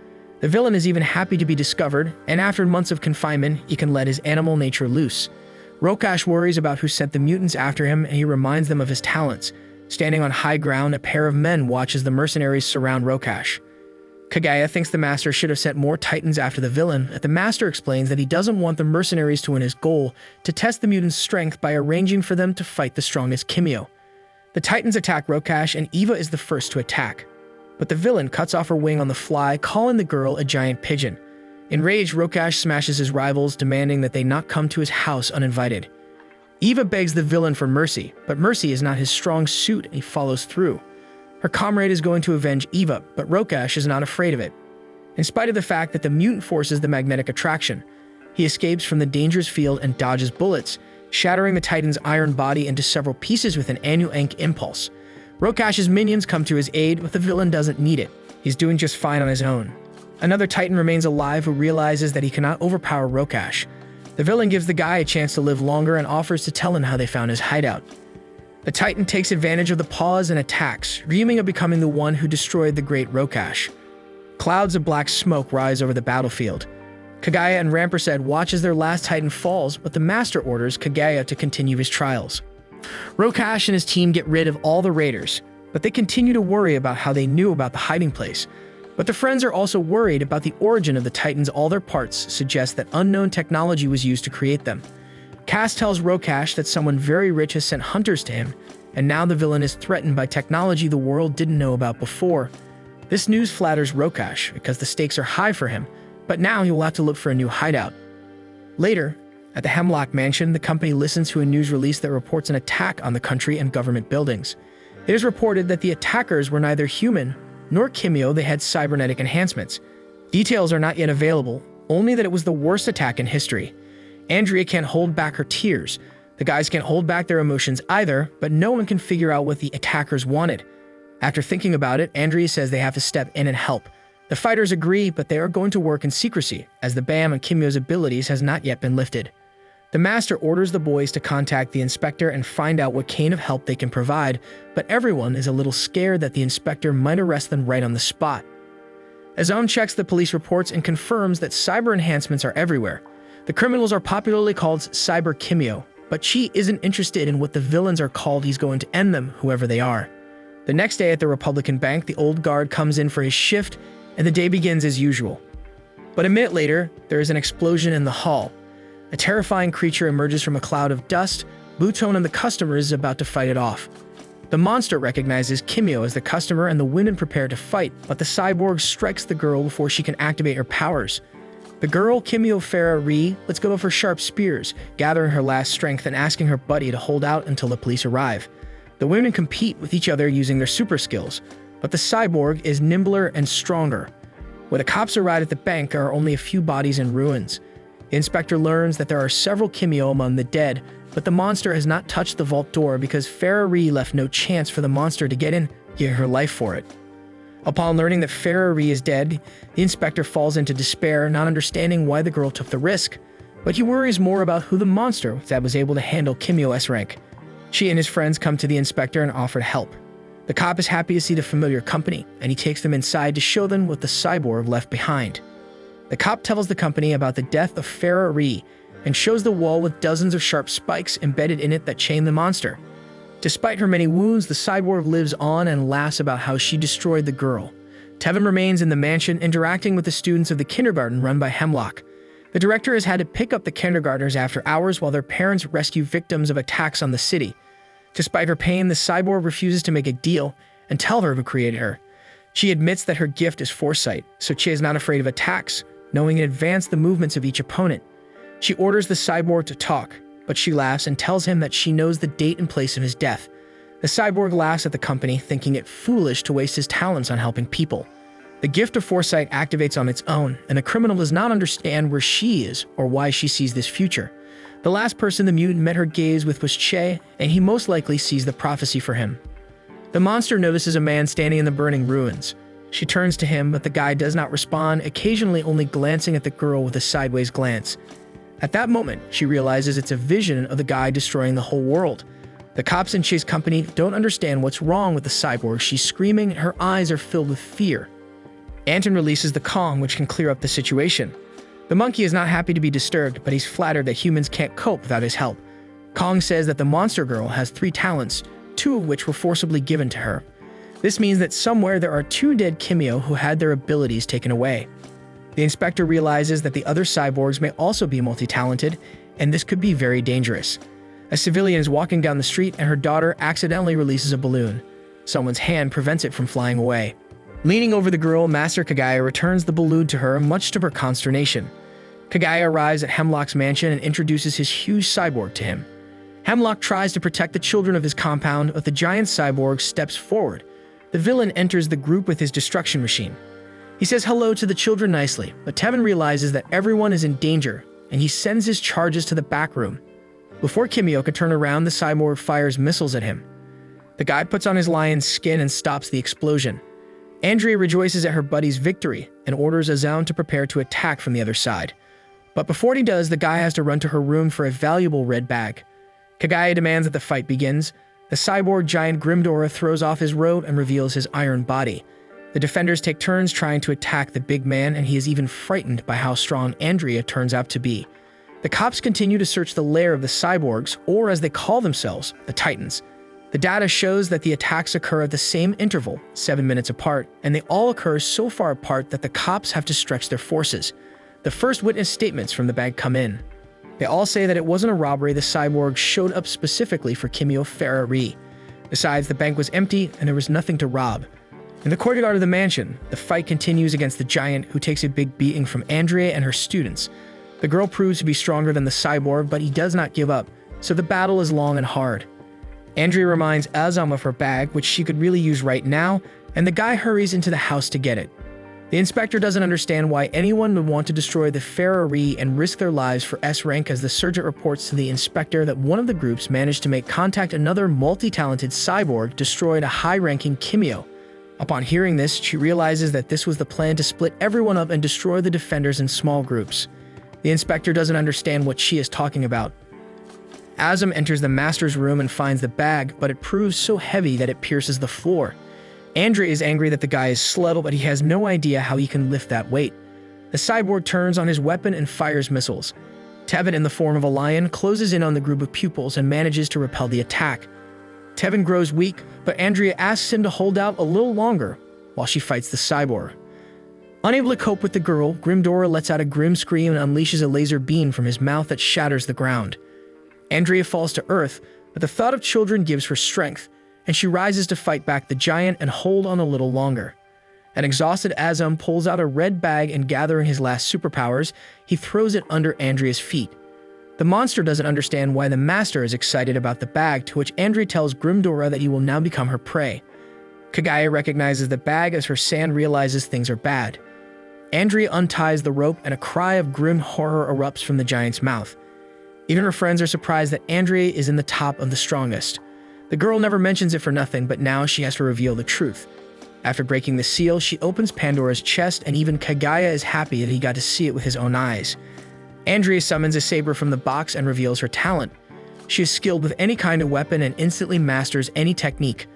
The villain is even happy to be discovered, and after months of confinement, he can let his animal nature loose. Rokash worries about who sent the mutants after him, and he reminds them of his talents. Standing on high ground, a pair of men watch as the mercenaries surround Rokash. Kagaya thinks the master should have sent more titans after the villain, but the master explains that he doesn't want the mercenaries to win his goal, to test the mutants' strength by arranging for them to fight the strongest Kimyo. The titans attack Rokash, and Eva is the first to attack. But the villain cuts off her wing on the fly, calling the girl a giant pigeon. Enraged, Rokash smashes his rivals, demanding that they not come to his house uninvited. Eva begs the villain for mercy, but mercy is not his strong suit, and he follows through. Her comrade is going to avenge Eva, but Rokash is not afraid of it. In spite of the fact that the mutant forces the magnetic attraction, he escapes from the dangerous field and dodges bullets, shattering the Titan's iron body into several pieces with an Anu-Enk impulse. Rokash's minions come to his aid, but the villain doesn't need it. He's doing just fine on his own. Another Titan remains alive who realizes that he cannot overpower Rokash. The villain gives the guy a chance to live longer and offers to tell him how they found his hideout. The Titan takes advantage of the pause and attacks, dreaming of becoming the one who destroyed the great Rokash. Clouds of black smoke rise over the battlefield. Kagaya and Rampersad watch as their last Titan falls, but the master orders Kagaya to continue his trials. Rokash and his team get rid of all the raiders, but they continue to worry about how they knew about the hiding place. But the friends are also worried about the origin of the Titans. All their parts suggest that unknown technology was used to create them. Cass tells Rokash that someone very rich has sent hunters to him, and now the villain is threatened by technology the world didn't know about before. This news flatters Rokash because the stakes are high for him, but now he will have to look for a new hideout. Later, at the Hemlock Mansion, the company listens to a news release that reports an attack on the country and government buildings. It is reported that the attackers were neither human nor Kimyo. They had cybernetic enhancements. Details are not yet available, only that it was the worst attack in history. Andrea can't hold back her tears. The guys can't hold back their emotions either, but no one can figure out what the attackers wanted. After thinking about it, Andrea says they have to step in and help. The fighters agree, but they are going to work in secrecy, as the ban on Kimyo's abilities has not yet been lifted. The master orders the boys to contact the inspector and find out what kind of help they can provide, but everyone is a little scared that the inspector might arrest them right on the spot. Azam checks the police reports and confirms that cyber enhancements are everywhere. The criminals are popularly called Cyber Kimyo, but Chi isn't interested in what the villains are called. He's going to end them, whoever they are. The next day at the Republican Bank, the old guard comes in for his shift, and the day begins as usual. But a minute later, there is an explosion in the hall. A terrifying creature emerges from a cloud of dust. Buton and the customer is about to fight it off. The monster recognizes Kimyo as the customer and the women prepare to fight, but the cyborg strikes the girl before she can activate her powers. The girl, Kimyo Farah Ri, lets go of her sharp spears, gathering her last strength and asking her buddy to hold out until the police arrive. The women compete with each other using their super skills, but the cyborg is nimbler and stronger. When the cops arrive at the bank, there are only a few bodies in ruins. The inspector learns that there are several Kimyo among the dead, but the monster has not touched the vault door because Farah Ri left no chance for the monster to get in, giving her life for it. Upon learning that Farah Ri is dead, the inspector falls into despair, not understanding why the girl took the risk. But he worries more about who the monster that was able to handle Kimyo S-rank. She and his friends come to the inspector and offer to help. The cop is happy to see the familiar company, and he takes them inside to show them what the cyborg left behind. The cop tells the company about the death of Farah Ri and shows the wall with dozens of sharp spikes embedded in it that chain the monster. Despite her many wounds, the cyborg lives on and laughs about how she destroyed the girl. Tevin remains in the mansion, interacting with the students of the kindergarten run by Hemlock. The director has had to pick up the kindergartners after hours while their parents rescue victims of attacks on the city. Despite her pain, the cyborg refuses to make a deal and tell her who created her. She admits that her gift is foresight, so she is not afraid of attacks, knowing in advance the movements of each opponent. She orders the cyborg to talk, but she laughs and tells him that she knows the date and place of his death. The cyborg laughs at the company, thinking it foolish to waste his talents on helping people. The gift of foresight activates on its own, and the criminal does not understand where she is or why she sees this future. The last person the mutant met her gaze with was Che, and he most likely sees the prophecy for him. The monster notices a man standing in the burning ruins. She turns to him, but the guy does not respond, occasionally only glancing at the girl with a sideways glance. At that moment, she realizes it's a vision of the guy destroying the whole world. The cops in Che's company don't understand what's wrong with the cyborg. She's screaming, her eyes are filled with fear. Anton releases the Kong, which can clear up the situation. The monkey is not happy to be disturbed, but he's flattered that humans can't cope without his help. Kong says that the monster girl has 3 talents, 2 of which were forcibly given to her. This means that somewhere there are 2 dead Kimyo who had their abilities taken away. The inspector realizes that the other cyborgs may also be multi-talented, and this could be very dangerous. A civilian is walking down the street and her daughter accidentally releases a balloon. Someone's hand prevents it from flying away. Leaning over the girl, Master Kagaya returns the balloon to her, much to her consternation. Kagaya arrives at Hemlock's mansion and introduces his huge cyborg to him. Hemlock tries to protect the children of his compound, but the giant cyborg steps forward. The villain enters the group with his destruction machine. He says hello to the children nicely, but Tevin realizes that everyone is in danger, and he sends his charges to the back room. Before Kimyo can turn around, the cyborg fires missiles at him. The guy puts on his lion's skin and stops the explosion. Andrea rejoices at her buddy's victory and orders Azam to prepare to attack from the other side. But before he does, the guy has to run to her room for a valuable red bag. Kagaya demands that the fight begins. The cyborg giant Grimdora throws off his robe and reveals his iron body. The defenders take turns trying to attack the big man, and he is even frightened by how strong Andrea turns out to be. The cops continue to search the lair of the cyborgs, or as they call themselves, the Titans. The data shows that the attacks occur at the same interval, 7 minutes apart, and they all occur so far apart that the cops have to stretch their forces. The first witness statements from the bank come in. They all say that it wasn't a robbery. The cyborg showed up specifically for Kimyo Farah Ri. Besides, the bank was empty and there was nothing to rob. In the courtyard of the mansion, the fight continues against the giant, who takes a big beating from Andrea and her students. The girl proves to be stronger than the cyborg, but he does not give up, so the battle is long and hard. Andrea reminds Azam of her bag, which she could really use right now, and the guy hurries into the house to get it. The inspector doesn't understand why anyone would want to destroy the Farah Ri and risk their lives for S-rank, as the sergeant reports to the inspector that one of the groups managed to make contact. Another multi-talented cyborg destroyed a high-ranking Kimyo. Upon hearing this, she realizes that this was the plan to split everyone up and destroy the defenders in small groups. The inspector doesn't understand what she is talking about. Azam enters the master's room and finds the bag, but it proves so heavy that it pierces the floor. Andrea is angry that the guy is slow, but he has no idea how he can lift that weight. The cyborg turns on his weapon and fires missiles. Tevin, in the form of a lion, closes in on the group of pupils and manages to repel the attack. Tevin grows weak, but Andrea asks him to hold out a little longer while she fights the cyborg. Unable to cope with the girl, Grimdora lets out a grim scream and unleashes a laser beam from his mouth that shatters the ground. Andrea falls to earth, but the thought of children gives her strength, and she rises to fight back the giant and hold on a little longer. An exhausted Azum pulls out a red bag and, gathering his last superpowers, he throws it under Andrea's feet. The monster doesn't understand why the master is excited about the bag, to which Andrea tells Grimdora that he will now become her prey. Kaguya recognizes the bag as her sand realizes things are bad. Andrea unties the rope and a cry of grim horror erupts from the giant's mouth. Even her friends are surprised that Andrea is in the top of the strongest. The girl never mentions it for nothing, but now she has to reveal the truth. After breaking the seal, she opens Pandora's chest, and even Kaguya is happy that he got to see it with his own eyes. Andrea summons a saber from the box and reveals her talent. She is skilled with any kind of weapon and instantly masters any technique.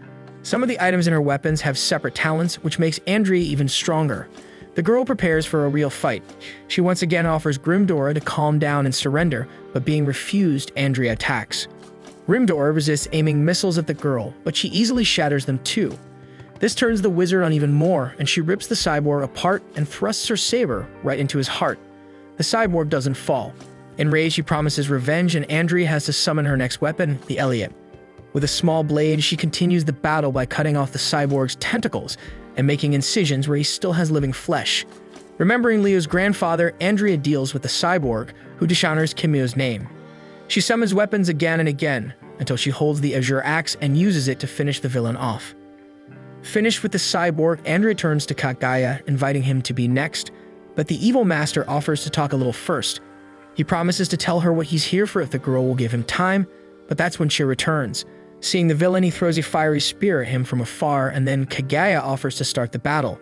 Some of the items in her weapons have separate talents, which makes Andrea even stronger. The girl prepares for a real fight. She once again offers Grimdora to calm down and surrender, but being refused, Andrea attacks. Grimdora resists aiming missiles at the girl, but she easily shatters them too. This turns the wizard on even more, and she rips the cyborg apart and thrusts her saber right into his heart. The cyborg doesn't fall. Enraged, she promises revenge, and Andrea has to summon her next weapon, the Elliot. With a small blade, she continues the battle by cutting off the cyborg's tentacles and making incisions where he still has living flesh. Remembering Leo's grandfather, Andrea deals with the cyborg, who dishonors Kimyo's name. She summons weapons again and again, until she holds the Azure Axe and uses it to finish the villain off. Finished with the cyborg, Andrea turns to Kaguya, inviting him to be next, but the evil master offers to talk a little first. He promises to tell her what he's here for if the girl will give him time, but that's when she returns. Seeing the villain, he throws a fiery spear at him from afar, and then Kaguya offers to start the battle.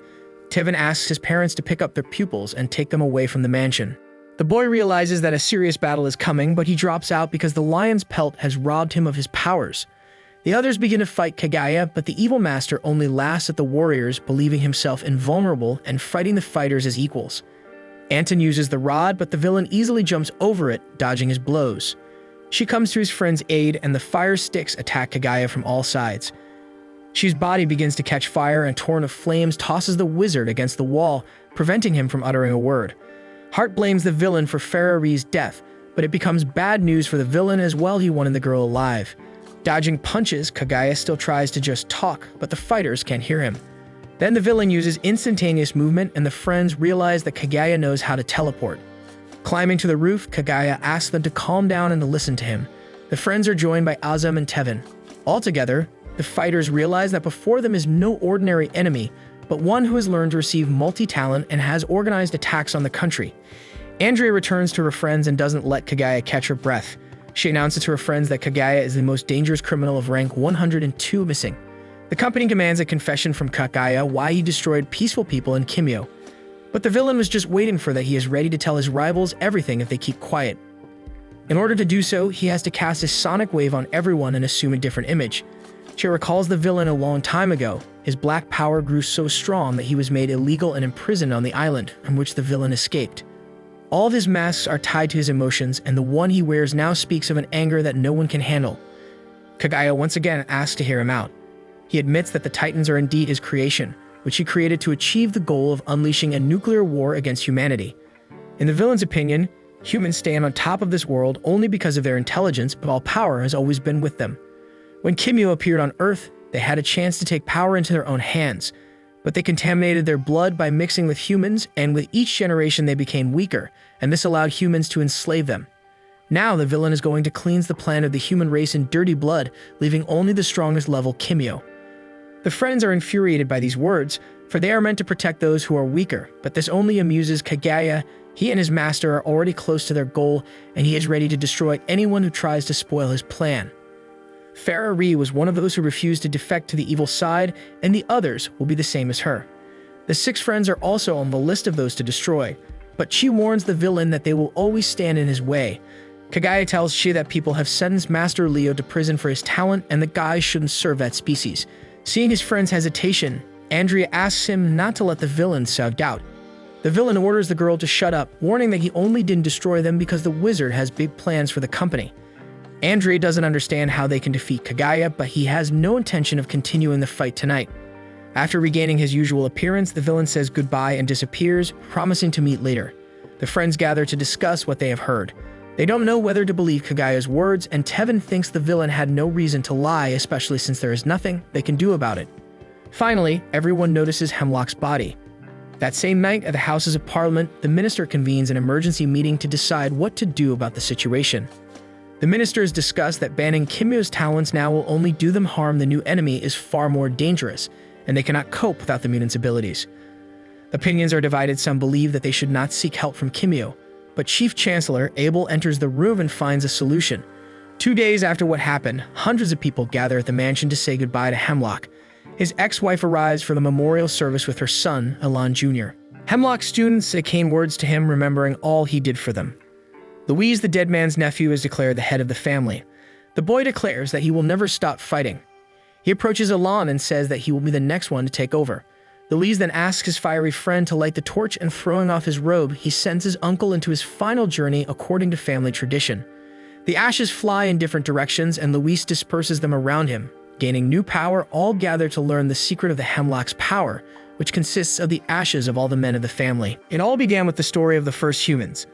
Tivin asks his parents to pick up their pupils and take them away from the mansion. The boy realizes that a serious battle is coming, but he drops out because the lion's pelt has robbed him of his powers. The others begin to fight Kaguya, but the evil master only laughs at the warriors, believing himself invulnerable and fighting the fighters as equals. Anton uses the rod, but the villain easily jumps over it, dodging his blows. She comes to his friend's aid, and the fire sticks attack Kaguya from all sides. She's body begins to catch fire, and torrent of flames tosses the wizard against the wall, preventing him from uttering a word. Hart blames the villain for Ferrari's death, but it becomes bad news for the villain as well. He wanted the girl alive. Dodging punches, Kaguya still tries to just talk, but the fighters can't hear him. Then the villain uses instantaneous movement, and the friends realize that Kaguya knows how to teleport. Climbing to the roof, Kaguya asks them to calm down and to listen to him. The friends are joined by Azum and Tevin. Altogether, the fighters realize that before them is no ordinary enemy, but one who has learned to receive multi-talent and has organized attacks on the country. Andrea returns to her friends and doesn't let Kaguya catch her breath. She announces to her friends that Kaguya is the most dangerous criminal of rank 102 missing. The company demands a confession from Kaguya why he destroyed peaceful people in Kimyo. But the villain was just waiting for that. He is ready to tell his rivals everything if they keep quiet. In order to do so, he has to cast his sonic wave on everyone and assume a different image. She recalls the villain a long time ago. His black power grew so strong that he was made illegal and imprisoned on the island from which the villain escaped. All of his masks are tied to his emotions, and the one he wears now speaks of an anger that no one can handle. Kaguya once again asks to hear him out. He admits that the Titans are indeed his creation, which he created to achieve the goal of unleashing a nuclear war against humanity. In the villain's opinion, humans stand on top of this world only because of their intelligence, but all power has always been with them. When Kimyo appeared on Earth, they had a chance to take power into their own hands, but they contaminated their blood by mixing with humans, and with each generation they became weaker, and this allowed humans to enslave them. Now the villain is going to cleanse the planet of the human race in dirty blood, leaving only the strongest level Kimyo. The friends are infuriated by these words, for they are meant to protect those who are weaker, but this only amuses Kaguya. He and his master are already close to their goal, and he is ready to destroy anyone who tries to spoil his plan. Ferrari was one of those who refused to defect to the evil side, and the others will be the same as her. The 6 friends are also on the list of those to destroy, but she warns the villain that they will always stand in his way. Kaguya tells Shi that people have sentenced Master Leo to prison for his talent, and the guys shouldn't serve that species. Seeing his friend's hesitation, Andrea asks him not to let the villain sow doubt. The villain orders the girl to shut up, warning that he only didn't destroy them because the wizard has big plans for the company. Andrea doesn't understand how they can defeat Kaguya, but he has no intention of continuing the fight tonight. After regaining his usual appearance, the villain says goodbye and disappears, promising to meet later. The friends gather to discuss what they have heard. They don't know whether to believe Kagaya's words, and Tevin thinks the villain had no reason to lie, especially since there is nothing they can do about it. Finally, everyone notices Hemlock's body. That same night, at the Houses of Parliament, the minister convenes an emergency meeting to decide what to do about the situation. The ministers discuss that banning Kimyo's talents now will only do them harm. The new enemy is far more dangerous, and they cannot cope without the mutant's abilities. Opinions are divided. Some believe that they should not seek help from Kimyo, but Chief Chancellor Abel enters the room and finds a solution. 2 days after what happened, hundreds of people gather at the mansion to say goodbye to Hemlock. His ex-wife arrives for the memorial service with her son, Elan Jr. Hemlock's students say kind words to him, remembering all he did for them. Louise, the dead man's nephew, is declared the head of the family. The boy declares that he will never stop fighting. He approaches Elan and says that he will be the next one to take over. Louise then asks his fiery friend to light the torch, and throwing off his robe, he sends his uncle into his final journey according to family tradition. The ashes fly in different directions, and Louise disperses them around him. Gaining new power, all gather to learn the secret of the Hemlock's power, which consists of the ashes of all the men of the family. It all began with the story of the first humans.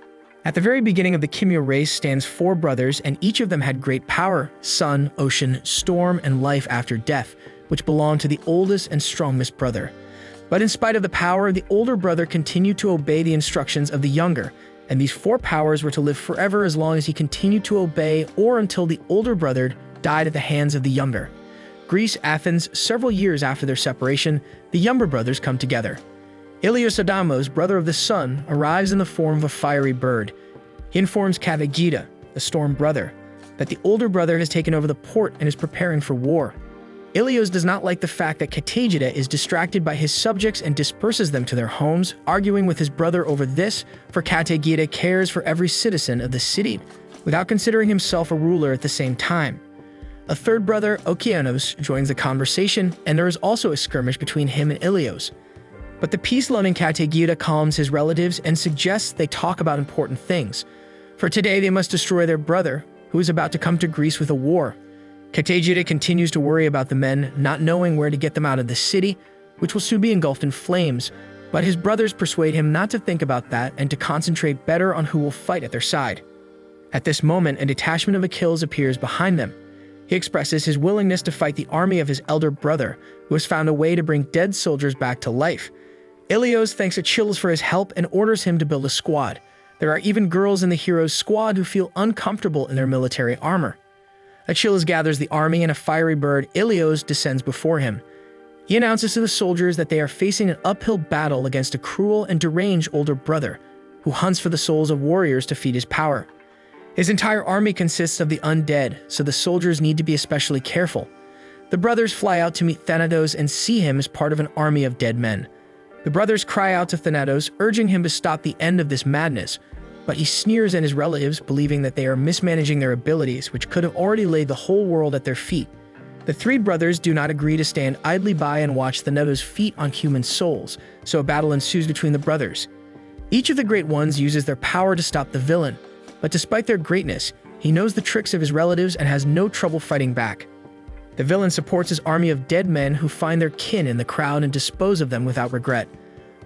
At the very beginning of the Kimyo race stands 4 brothers, and each of them had great power: sun, ocean, storm, and life after death, which belonged to the oldest and strongest brother. But in spite of the power, the older brother continued to obey the instructions of the younger, and these 4 powers were to live forever as long as he continued to obey, or until the older brother died at the hands of the younger. Greece, Athens. Several years after their separation, the younger brothers come together. Ilios Adamos, brother of the sun, arrives in the form of a fiery bird. He informs Katagita, the storm brother, that the older brother has taken over the port and is preparing for war. Ilios does not like the fact that Katagita is distracted by his subjects and disperses them to their homes, arguing with his brother over this, for Katagita cares for every citizen of the city, without considering himself a ruler at the same time. A third brother, Okeanos, joins the conversation, and there is also a skirmish between him and Ilios. But the peace-loving Katagita calms his relatives and suggests they talk about important things. For today, they must destroy their brother, who is about to come to Greece with a war. Katagita continues to worry about the men, not knowing where to get them out of the city, which will soon be engulfed in flames. But his brothers persuade him not to think about that and to concentrate better on who will fight at their side. At this moment, a detachment of Achilles appears behind them. He expresses his willingness to fight the army of his elder brother, who has found a way to bring dead soldiers back to life. Ilios thanks Achilles for his help and orders him to build a squad. There are even girls in the hero's squad who feel uncomfortable in their military armor. Achilles gathers the army, and a fiery bird, Ilios, descends before him. He announces to the soldiers that they are facing an uphill battle against a cruel and deranged older brother, who hunts for the souls of warriors to feed his power. His entire army consists of the undead, so the soldiers need to be especially careful. The brothers fly out to meet Thanatos and see him as part of an army of dead men. The brothers cry out to Thanatos, urging him to stop the end of this madness, but he sneers at his relatives, believing that they are mismanaging their abilities, which could have already laid the whole world at their feet. The 3 brothers do not agree to stand idly by and watch Thanatos' feet on human souls, so a battle ensues between the brothers. Each of the Great Ones uses their power to stop the villain, but despite their greatness, he knows the tricks of his relatives and has no trouble fighting back. The villain supports his army of dead men who find their kin in the crowd and dispose of them without regret.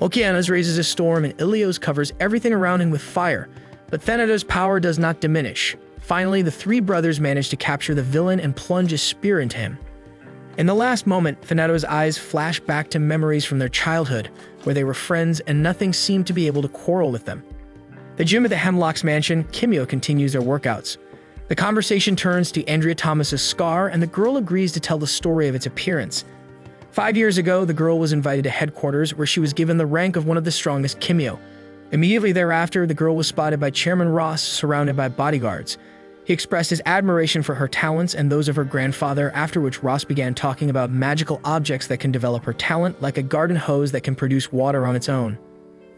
Okeanos raises a storm, and Ilios covers everything around him with fire, but Thanatos' power does not diminish. Finally, the 3 brothers manage to capture the villain and plunge a spear into him. In the last moment, Thanatos' eyes flash back to memories from their childhood, where they were friends and nothing seemed to be able to quarrel with them. The gym at the Hemlock's mansion, Kimyo, continues their workouts. The conversation turns to Andrea Thomas's scar, and the girl agrees to tell the story of its appearance. 5 years ago, the girl was invited to headquarters, where she was given the rank of one of the strongest Kimyo. Immediately thereafter, the girl was spotted by Chairman Ross, surrounded by bodyguards. He expressed his admiration for her talents and those of her grandfather, after which Ross began talking about magical objects that can develop her talent, like a garden hose that can produce water on its own.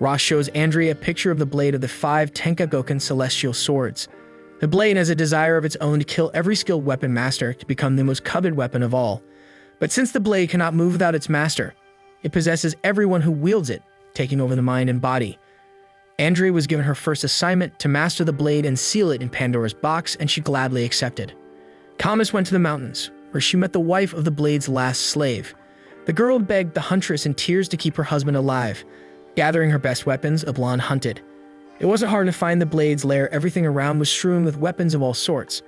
Ross shows Andrea a picture of the blade of the 5 Tenkagoken celestial swords. The blade has a desire of its own to kill every skilled weapon master, to become the most coveted weapon of all. But since the blade cannot move without its master, it possesses everyone who wields it, taking over the mind and body. Andrea was given her first assignment to master the blade and seal it in Pandora's box, and she gladly accepted. Thomas went to the mountains, where she met the wife of the blade's last slave. The girl begged the huntress in tears to keep her husband alive. Gathering her best weapons, Ablan hunted. It wasn't hard to find the blade's lair. Everything around was strewn with weapons of all sorts.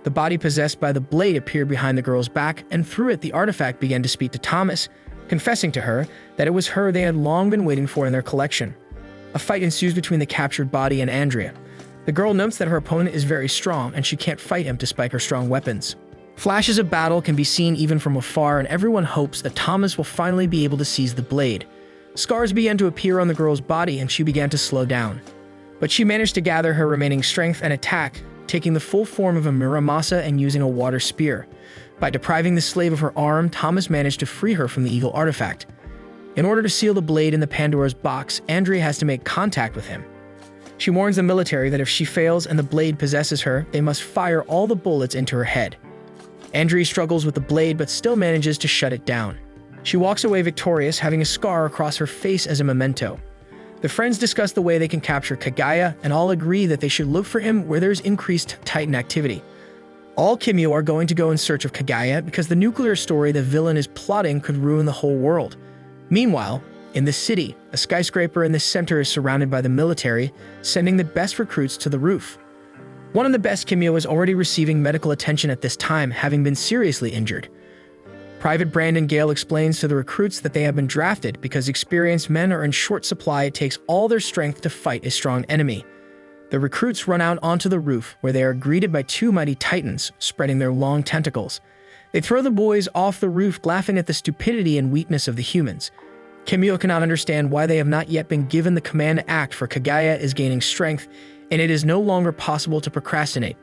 The body possessed by the blade appeared behind the girl's back, and through it the artifact began to speak to Thomas, confessing to her that it was her they had long been waiting for in their collection. A fight ensues between the captured body and Andrea. The girl notes that her opponent is very strong, and she can't fight him despite her strong weapons. Flashes of battle can be seen even from afar, and everyone hopes that Thomas will finally be able to seize the blade. Scars began to appear on the girl's body, and she began to slow down. But she managed to gather her remaining strength and attack, taking the full form of a Muramasa and using a water spear. By depriving the slave of her arm, Thomas managed to free her from the eagle artifact. In order to seal the blade in the Pandora's box, Andrea has to make contact with him. She warns the military that if she fails and the blade possesses her, they must fire all the bullets into her head. Andrea struggles with the blade but still manages to shut it down. She walks away victorious, having a scar across her face as a memento. The friends discuss the way they can capture Kaguya, and all agree that they should look for him where there's increased Titan activity. All Kimyo are going to go in search of Kaguya because the nuclear story the villain is plotting could ruin the whole world. Meanwhile, in the city, a skyscraper in the center is surrounded by the military, sending the best recruits to the roof. One of the best Kimyo is already receiving medical attention at this time, having been seriously injured. Private Brandon Gale explains to the recruits that they have been drafted because experienced men are in short supply. It takes all their strength to fight a strong enemy. The recruits run out onto the roof, where they are greeted by two mighty titans, spreading their long tentacles. They throw the boys off the roof, laughing at the stupidity and weakness of the humans. Kimyo cannot understand why they have not yet been given the command to act, for Kaguya is gaining strength, and it is no longer possible to procrastinate.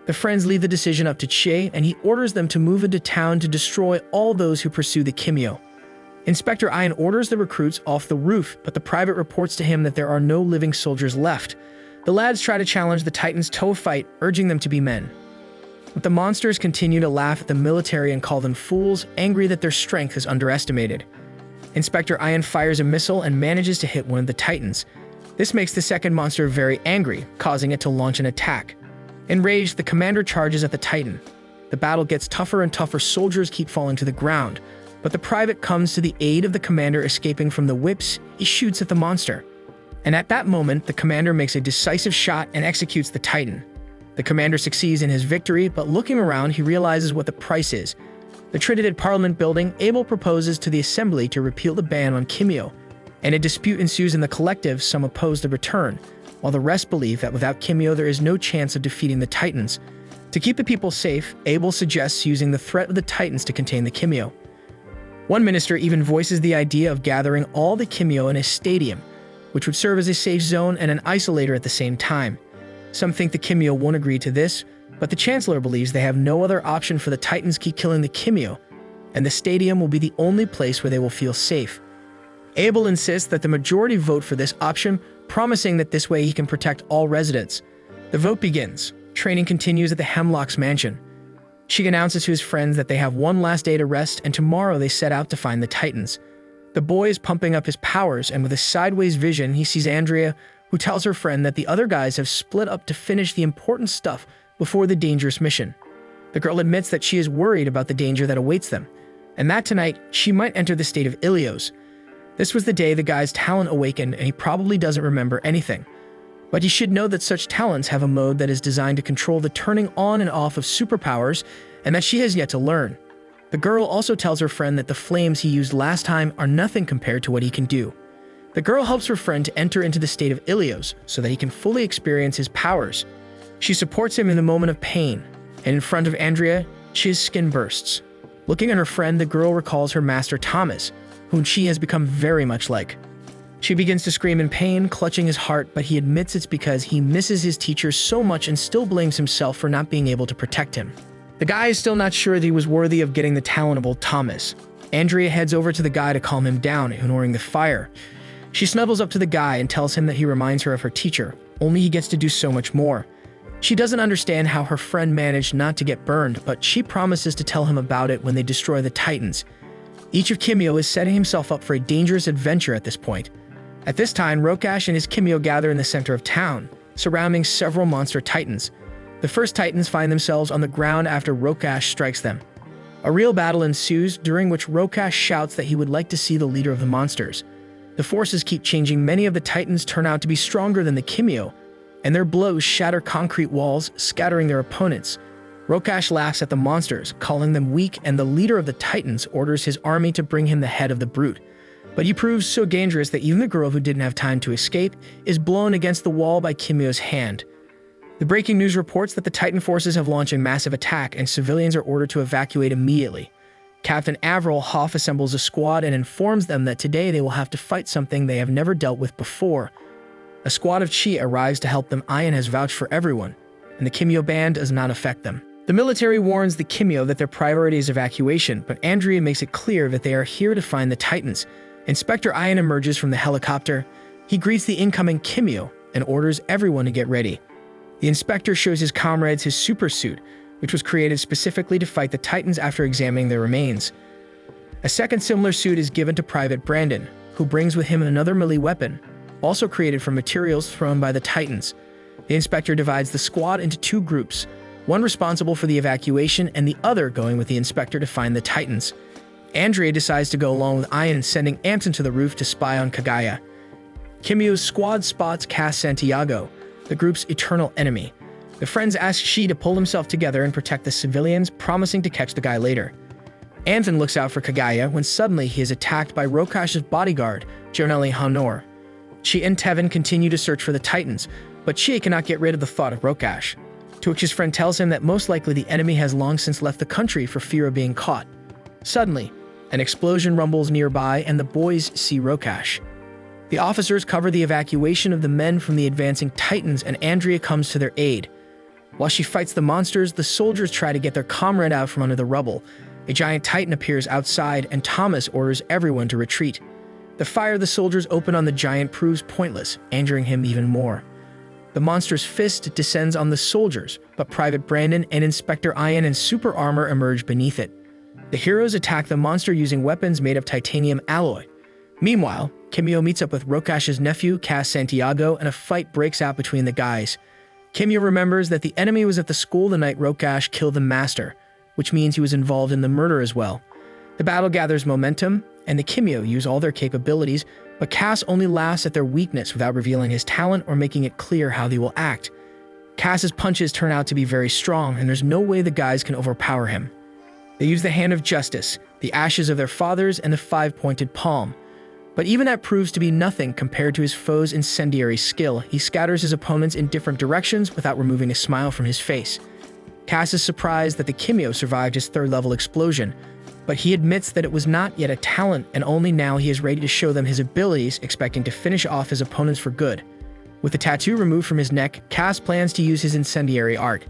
The friends leave the decision up to Che, and he orders them to move into town to destroy all those who pursue the Kimyo. Inspector Ian orders the recruits off the roof, but the private reports to him that there are no living soldiers left. The lads try to challenge the Titans to a fight, urging them to be men. But the monsters continue to laugh at the military and call them fools, angry that their strength is underestimated. Inspector Ian fires a missile and manages to hit one of the Titans. This makes the second monster very angry, causing it to launch an attack. Enraged, the commander charges at the Titan. The battle gets tougher and tougher. Soldiers keep falling to the ground, but the private comes to the aid of the commander. Escaping from the whips, he shoots at the monster. And at that moment, the commander makes a decisive shot and executes the Titan. The commander succeeds in his victory, but looking around, he realizes what the price is. The Trinidad Parliament building, Abel proposes to the assembly to repeal the ban on Kimyo, and a dispute ensues in the collective. Some oppose the return, while the rest believe that without Kimyo there is no chance of defeating the Titans. To keep the people safe, Abel suggests using the threat of the Titans to contain the Kimyo. One minister even voices the idea of gathering all the Kimyo in a stadium, which would serve as a safe zone and an isolator at the same time. Some think the Kimyo won't agree to this, but the Chancellor believes they have no other option, for the Titans keep killing the Kimyo, and the stadium will be the only place where they will feel safe. Abel insists that the majority vote for this option, promising that this way he can protect all residents. The vote begins. Training continues at the Hemlock's mansion. She announces to his friends that they have one last day to rest, and tomorrow they set out to find the Titans. The boy is pumping up his powers, and with a sideways vision, he sees Andrea, who tells her friend that the other guys have split up to finish the important stuff before the dangerous mission. The girl admits that she is worried about the danger that awaits them, and that tonight she might enter the state of Ilios. This was the day the guy's talent awakened, and he probably doesn't remember anything. But he should know that such talents have a mode that is designed to control the turning on and off of superpowers, and that she has yet to learn. The girl also tells her friend that the flames he used last time are nothing compared to what he can do. The girl helps her friend to enter into the state of Ilios so that he can fully experience his powers. She supports him in the moment of pain, and in front of Andrea, Chi's skin bursts. Looking at her friend, the girl recalls her master Thomas, whom she has become very much like. She begins to scream in pain, clutching his heart, but he admits it's because he misses his teacher so much and still blames himself for not being able to protect him. The guy is still not sure that he was worthy of getting the talent of old Thomas. Andrea heads over to the guy to calm him down, ignoring the fire. She snuggles up to the guy and tells him that he reminds her of her teacher, only he gets to do so much more. She doesn't understand how her friend managed not to get burned, but she promises to tell him about it when they destroy the Titans. Each of Kimyo is setting himself up for a dangerous adventure at this point. At this time, Rokash and his Kimyo gather in the center of town, surrounding several monster Titans. The first Titans find themselves on the ground after Rokash strikes them. A real battle ensues, during which Rokash shouts that he would like to see the leader of the monsters. The forces keep changing. Many of the titans turn out to be stronger than the Kimyo, and their blows shatter concrete walls, scattering their opponents. Rokash laughs at the monsters, calling them weak, and the leader of the titans orders his army to bring him the head of the brute. But he proves so dangerous that even the girl who didn't have time to escape is blown against the wall by Kimyo's hand. The breaking news reports that the Titan forces have launched a massive attack and civilians are ordered to evacuate immediately. Captain Avril Hoff assembles a squad and informs them that today they will have to fight something they have never dealt with before. A squad of Chi arrives to help them. Ian has vouched for everyone, and the Kimyo ban does not affect them. The military warns the Kimyo that their priority is evacuation, but Andrea makes it clear that they are here to find the Titans. Inspector Ian emerges from the helicopter. He greets the incoming Kimyo and orders everyone to get ready. The inspector shows his comrades his super suit, which was created specifically to fight the Titans after examining their remains. A second similar suit is given to Private Brandon, who brings with him another melee weapon, also created from materials thrown by the Titans. The inspector divides the squad into two groups, one responsible for the evacuation and the other going with the inspector to find the Titans. Andrea decides to go along with Ian, sending Anton to the roof to spy on Kagaya. Kimyo's squad spots Cass Santiago, the group's eternal enemy. The friends ask Shi to pull himself together and protect the civilians, promising to catch the guy later. Anton looks out for Kagaya when suddenly he is attacked by Rokash's bodyguard, Joneli Honor. Shi and Tevin continue to search for the Titans, but Shi cannot get rid of the thought of Rokash, to which his friend tells him that most likely the enemy has long since left the country for fear of being caught. Suddenly, an explosion rumbles nearby and the boys see Rokash. The officers cover the evacuation of the men from the advancing Titans, and Andrea comes to their aid. While she fights the monsters, the soldiers try to get their comrade out from under the rubble. A giant Titan appears outside, and Thomas orders everyone to retreat. The fire the soldiers open on the giant proves pointless, injuring him even more. The monster's fist descends on the soldiers, but Private Brandon and Inspector Ian in super armor emerge beneath it. The heroes attack the monster using weapons made of titanium alloy. Meanwhile, Kimyo meets up with Rokash's nephew, Cass Santiago, and a fight breaks out between the guys. Kimyo remembers that the enemy was at the school the night Rokash killed the master, which means he was involved in the murder as well. The battle gathers momentum, and the Kimyo use all their capabilities, but Cass only laughs at their weakness without revealing his talent or making it clear how they will act. Cass's punches turn out to be very strong, and there's no way the guys can overpower him. They use the hand of justice, the ashes of their fathers, and the five-pointed palm. But even that proves to be nothing compared to his foe's incendiary skill. He scatters his opponents in different directions without removing a smile from his face. Cass is surprised that the Kimyo survived his third-level explosion, but he admits that it was not yet a talent, and only now he is ready to show them his abilities, expecting to finish off his opponents for good. With the tattoo removed from his neck, Cass plans to use his incendiary art.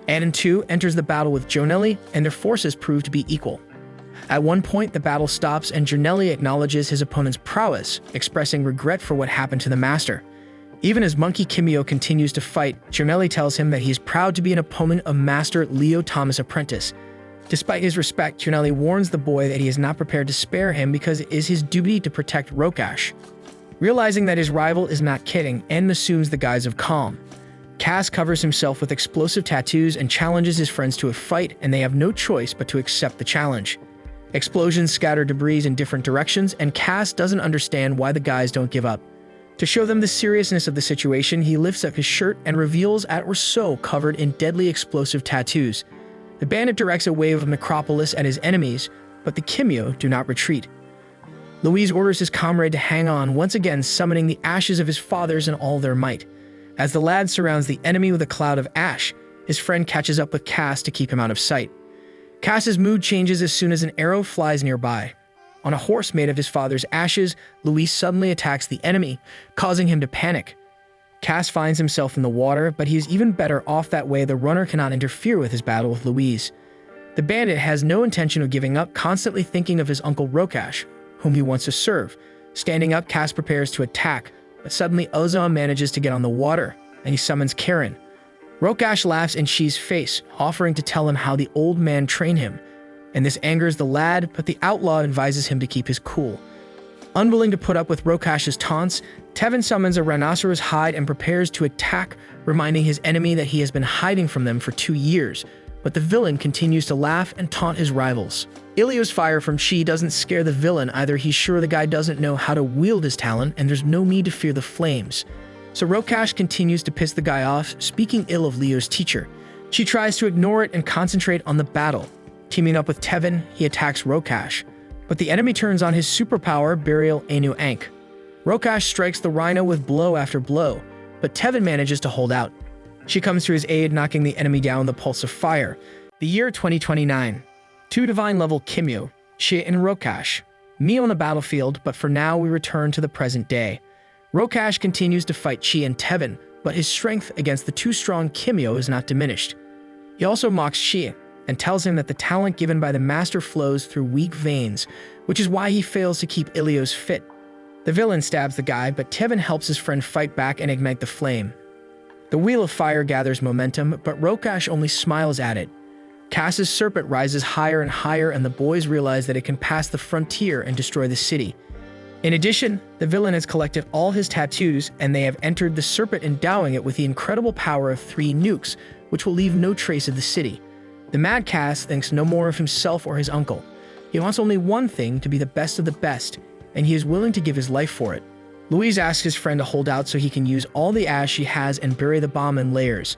Anon 2 enters the battle with Joneli, and their forces prove to be equal. At one point, the battle stops and Joneli acknowledges his opponent's prowess, expressing regret for what happened to the master. Even as Monkey Kimyo continues to fight, Joneli tells him that he is proud to be an opponent of Master Leo Thomas' apprentice. Despite his respect, Joneli warns the boy that he is not prepared to spare him because it is his duty to protect Rokash. Realizing that his rival is not kidding, Anon assumes the guise of calm. Cass covers himself with explosive tattoos and challenges his friends to a fight, and they have no choice but to accept the challenge. Explosions scatter debris in different directions, and Cass doesn't understand why the guys don't give up. To show them the seriousness of the situation, he lifts up his shirt and reveals at or so covered in deadly explosive tattoos. The bandit directs a wave of necropolis at his enemies, but the Kimyo do not retreat. Louise orders his comrade to hang on, once again summoning the ashes of his fathers in all their might. As the lad surrounds the enemy with a cloud of ash, his friend catches up with Cass to keep him out of sight. Cass's mood changes as soon as an arrow flies nearby. On a horse made of his father's ashes, Louise suddenly attacks the enemy, causing him to panic. Cass finds himself in the water, but he is even better off that way. The runner cannot interfere with his battle with Louise. The bandit has no intention of giving up, constantly thinking of his uncle Rokash, whom he wants to serve. Standing up, Cass prepares to attack, but suddenly Ozan manages to get on the water, and he summons Karen. Rokash laughs in Shi's face, offering to tell him how the old man trained him, and this angers the lad, but the outlaw advises him to keep his cool. Unwilling to put up with Rokash's taunts, Tevin summons a rhinoceros hide and prepares to attack, reminding his enemy that he has been hiding from them for 2 years. but the villain continues to laugh and taunt his rivals. Ilio's fire from Chi doesn't scare the villain either. He's sure the guy doesn't know how to wield his talent, and there's no need to fear the flames. So Rokash continues to piss the guy off, speaking ill of Leo's teacher. She tries to ignore it and concentrate on the battle. Teaming up with Tevin, he attacks Rokash, but the enemy turns on his superpower, Burial Anu Ankh. Rokash strikes the rhino with blow after blow, but Tevin manages to hold out. She comes to his aid, knocking the enemy down with the pulse of fire. The year 2029. 2 divine-level Kimyo, Chi and Rokash. Me on the battlefield, but for now we return to the present day. Rokash continues to fight Chi and Tevin, but his strength against the too strong Kimyo is not diminished. He also mocks Chi and tells him that the talent given by the master flows through weak veins, which is why he fails to keep Ilios fit. The villain stabs the guy, but Tevin helps his friend fight back and ignite the flame. The Wheel of Fire gathers momentum, but Rokash only smiles at it. Cass's serpent rises higher and higher, and the boys realize that it can pass the frontier and destroy the city. In addition, the villain has collected all his tattoos, and they have entered the serpent, endowing it with the incredible power of 3 nukes, which will leave no trace of the city. The Mad Cass thinks no more of himself or his uncle. He wants only one thing: to be the best of the best, and he is willing to give his life for it. Louise asks his friend to hold out so he can use all the ash she has and bury the bomb in layers.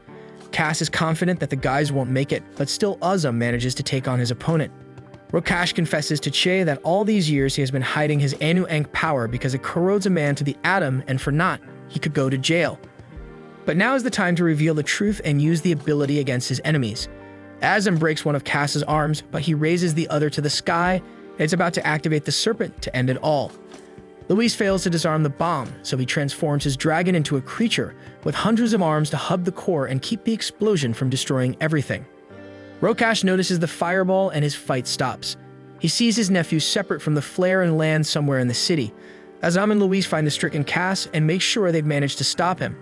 Cass is confident that the guys won't make it, but still Uzzum manages to take on his opponent. Rokash confesses to Che that all these years he has been hiding his Anu Ankh power because it corrodes a man to the atom, and for not, he could go to jail. But now is the time to reveal the truth and use the ability against his enemies. Azum breaks one of Cass's arms, but he raises the other to the sky, and it's about to activate the serpent to end it all. Luis fails to disarm the bomb, so he transforms his dragon into a creature with hundreds of arms to hub the core and keep the explosion from destroying everything. Rokash notices the fireball and his fight stops. He sees his nephew separate from the flare and lands somewhere in the city. Azam and Luis find the stricken Cass and make sure they've managed to stop him.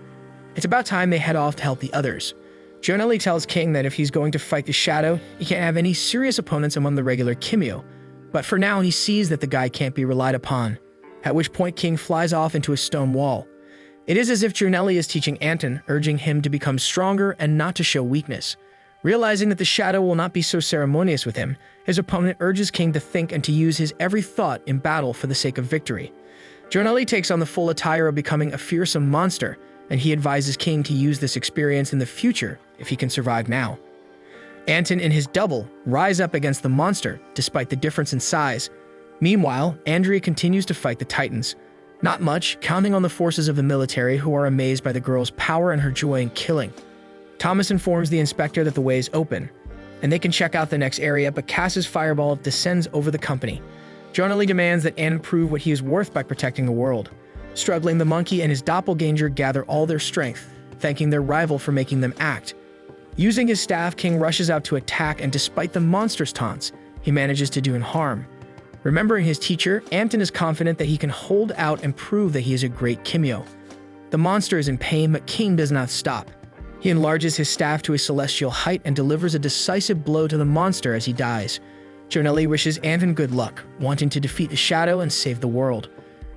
It's about time they head off to help the others. Jonelli tells King that if he's going to fight the Shadow, he can't have any serious opponents among the regular Kimyo. But for now, he sees that the guy can't be relied upon. At which point King flies off into a stone wall. It is as if Jonelli is teaching Anton, urging him to become stronger and not to show weakness. Realizing that the Shadow will not be so ceremonious with him, his opponent urges King to think and to use his every thought in battle for the sake of victory. Jonelli takes on the full attire of becoming a fearsome monster, and he advises King to use this experience in the future if he can survive now. Anton and his double rise up against the monster, despite the difference in size. Meanwhile, Andrea continues to fight the Titans. Not much, counting on the forces of the military, who are amazed by the girl's power and her joy in killing. Thomas informs the inspector that the way is open, and they can check out the next area, but Cass's fireball descends over the company. Jonelli demands that Anton prove what he is worth by protecting the world. Struggling, the monkey and his doppelganger gather all their strength, thanking their rival for making them act. Using his staff, King rushes out to attack, and despite the monster's taunts, he manages to do him harm. Remembering his teacher, Anton is confident that he can hold out and prove that he is a great Kimyo. The monster is in pain, but King does not stop. He enlarges his staff to a celestial height and delivers a decisive blow to the monster as he dies. Jonelli wishes Anton good luck, wanting to defeat the Shadow and save the world.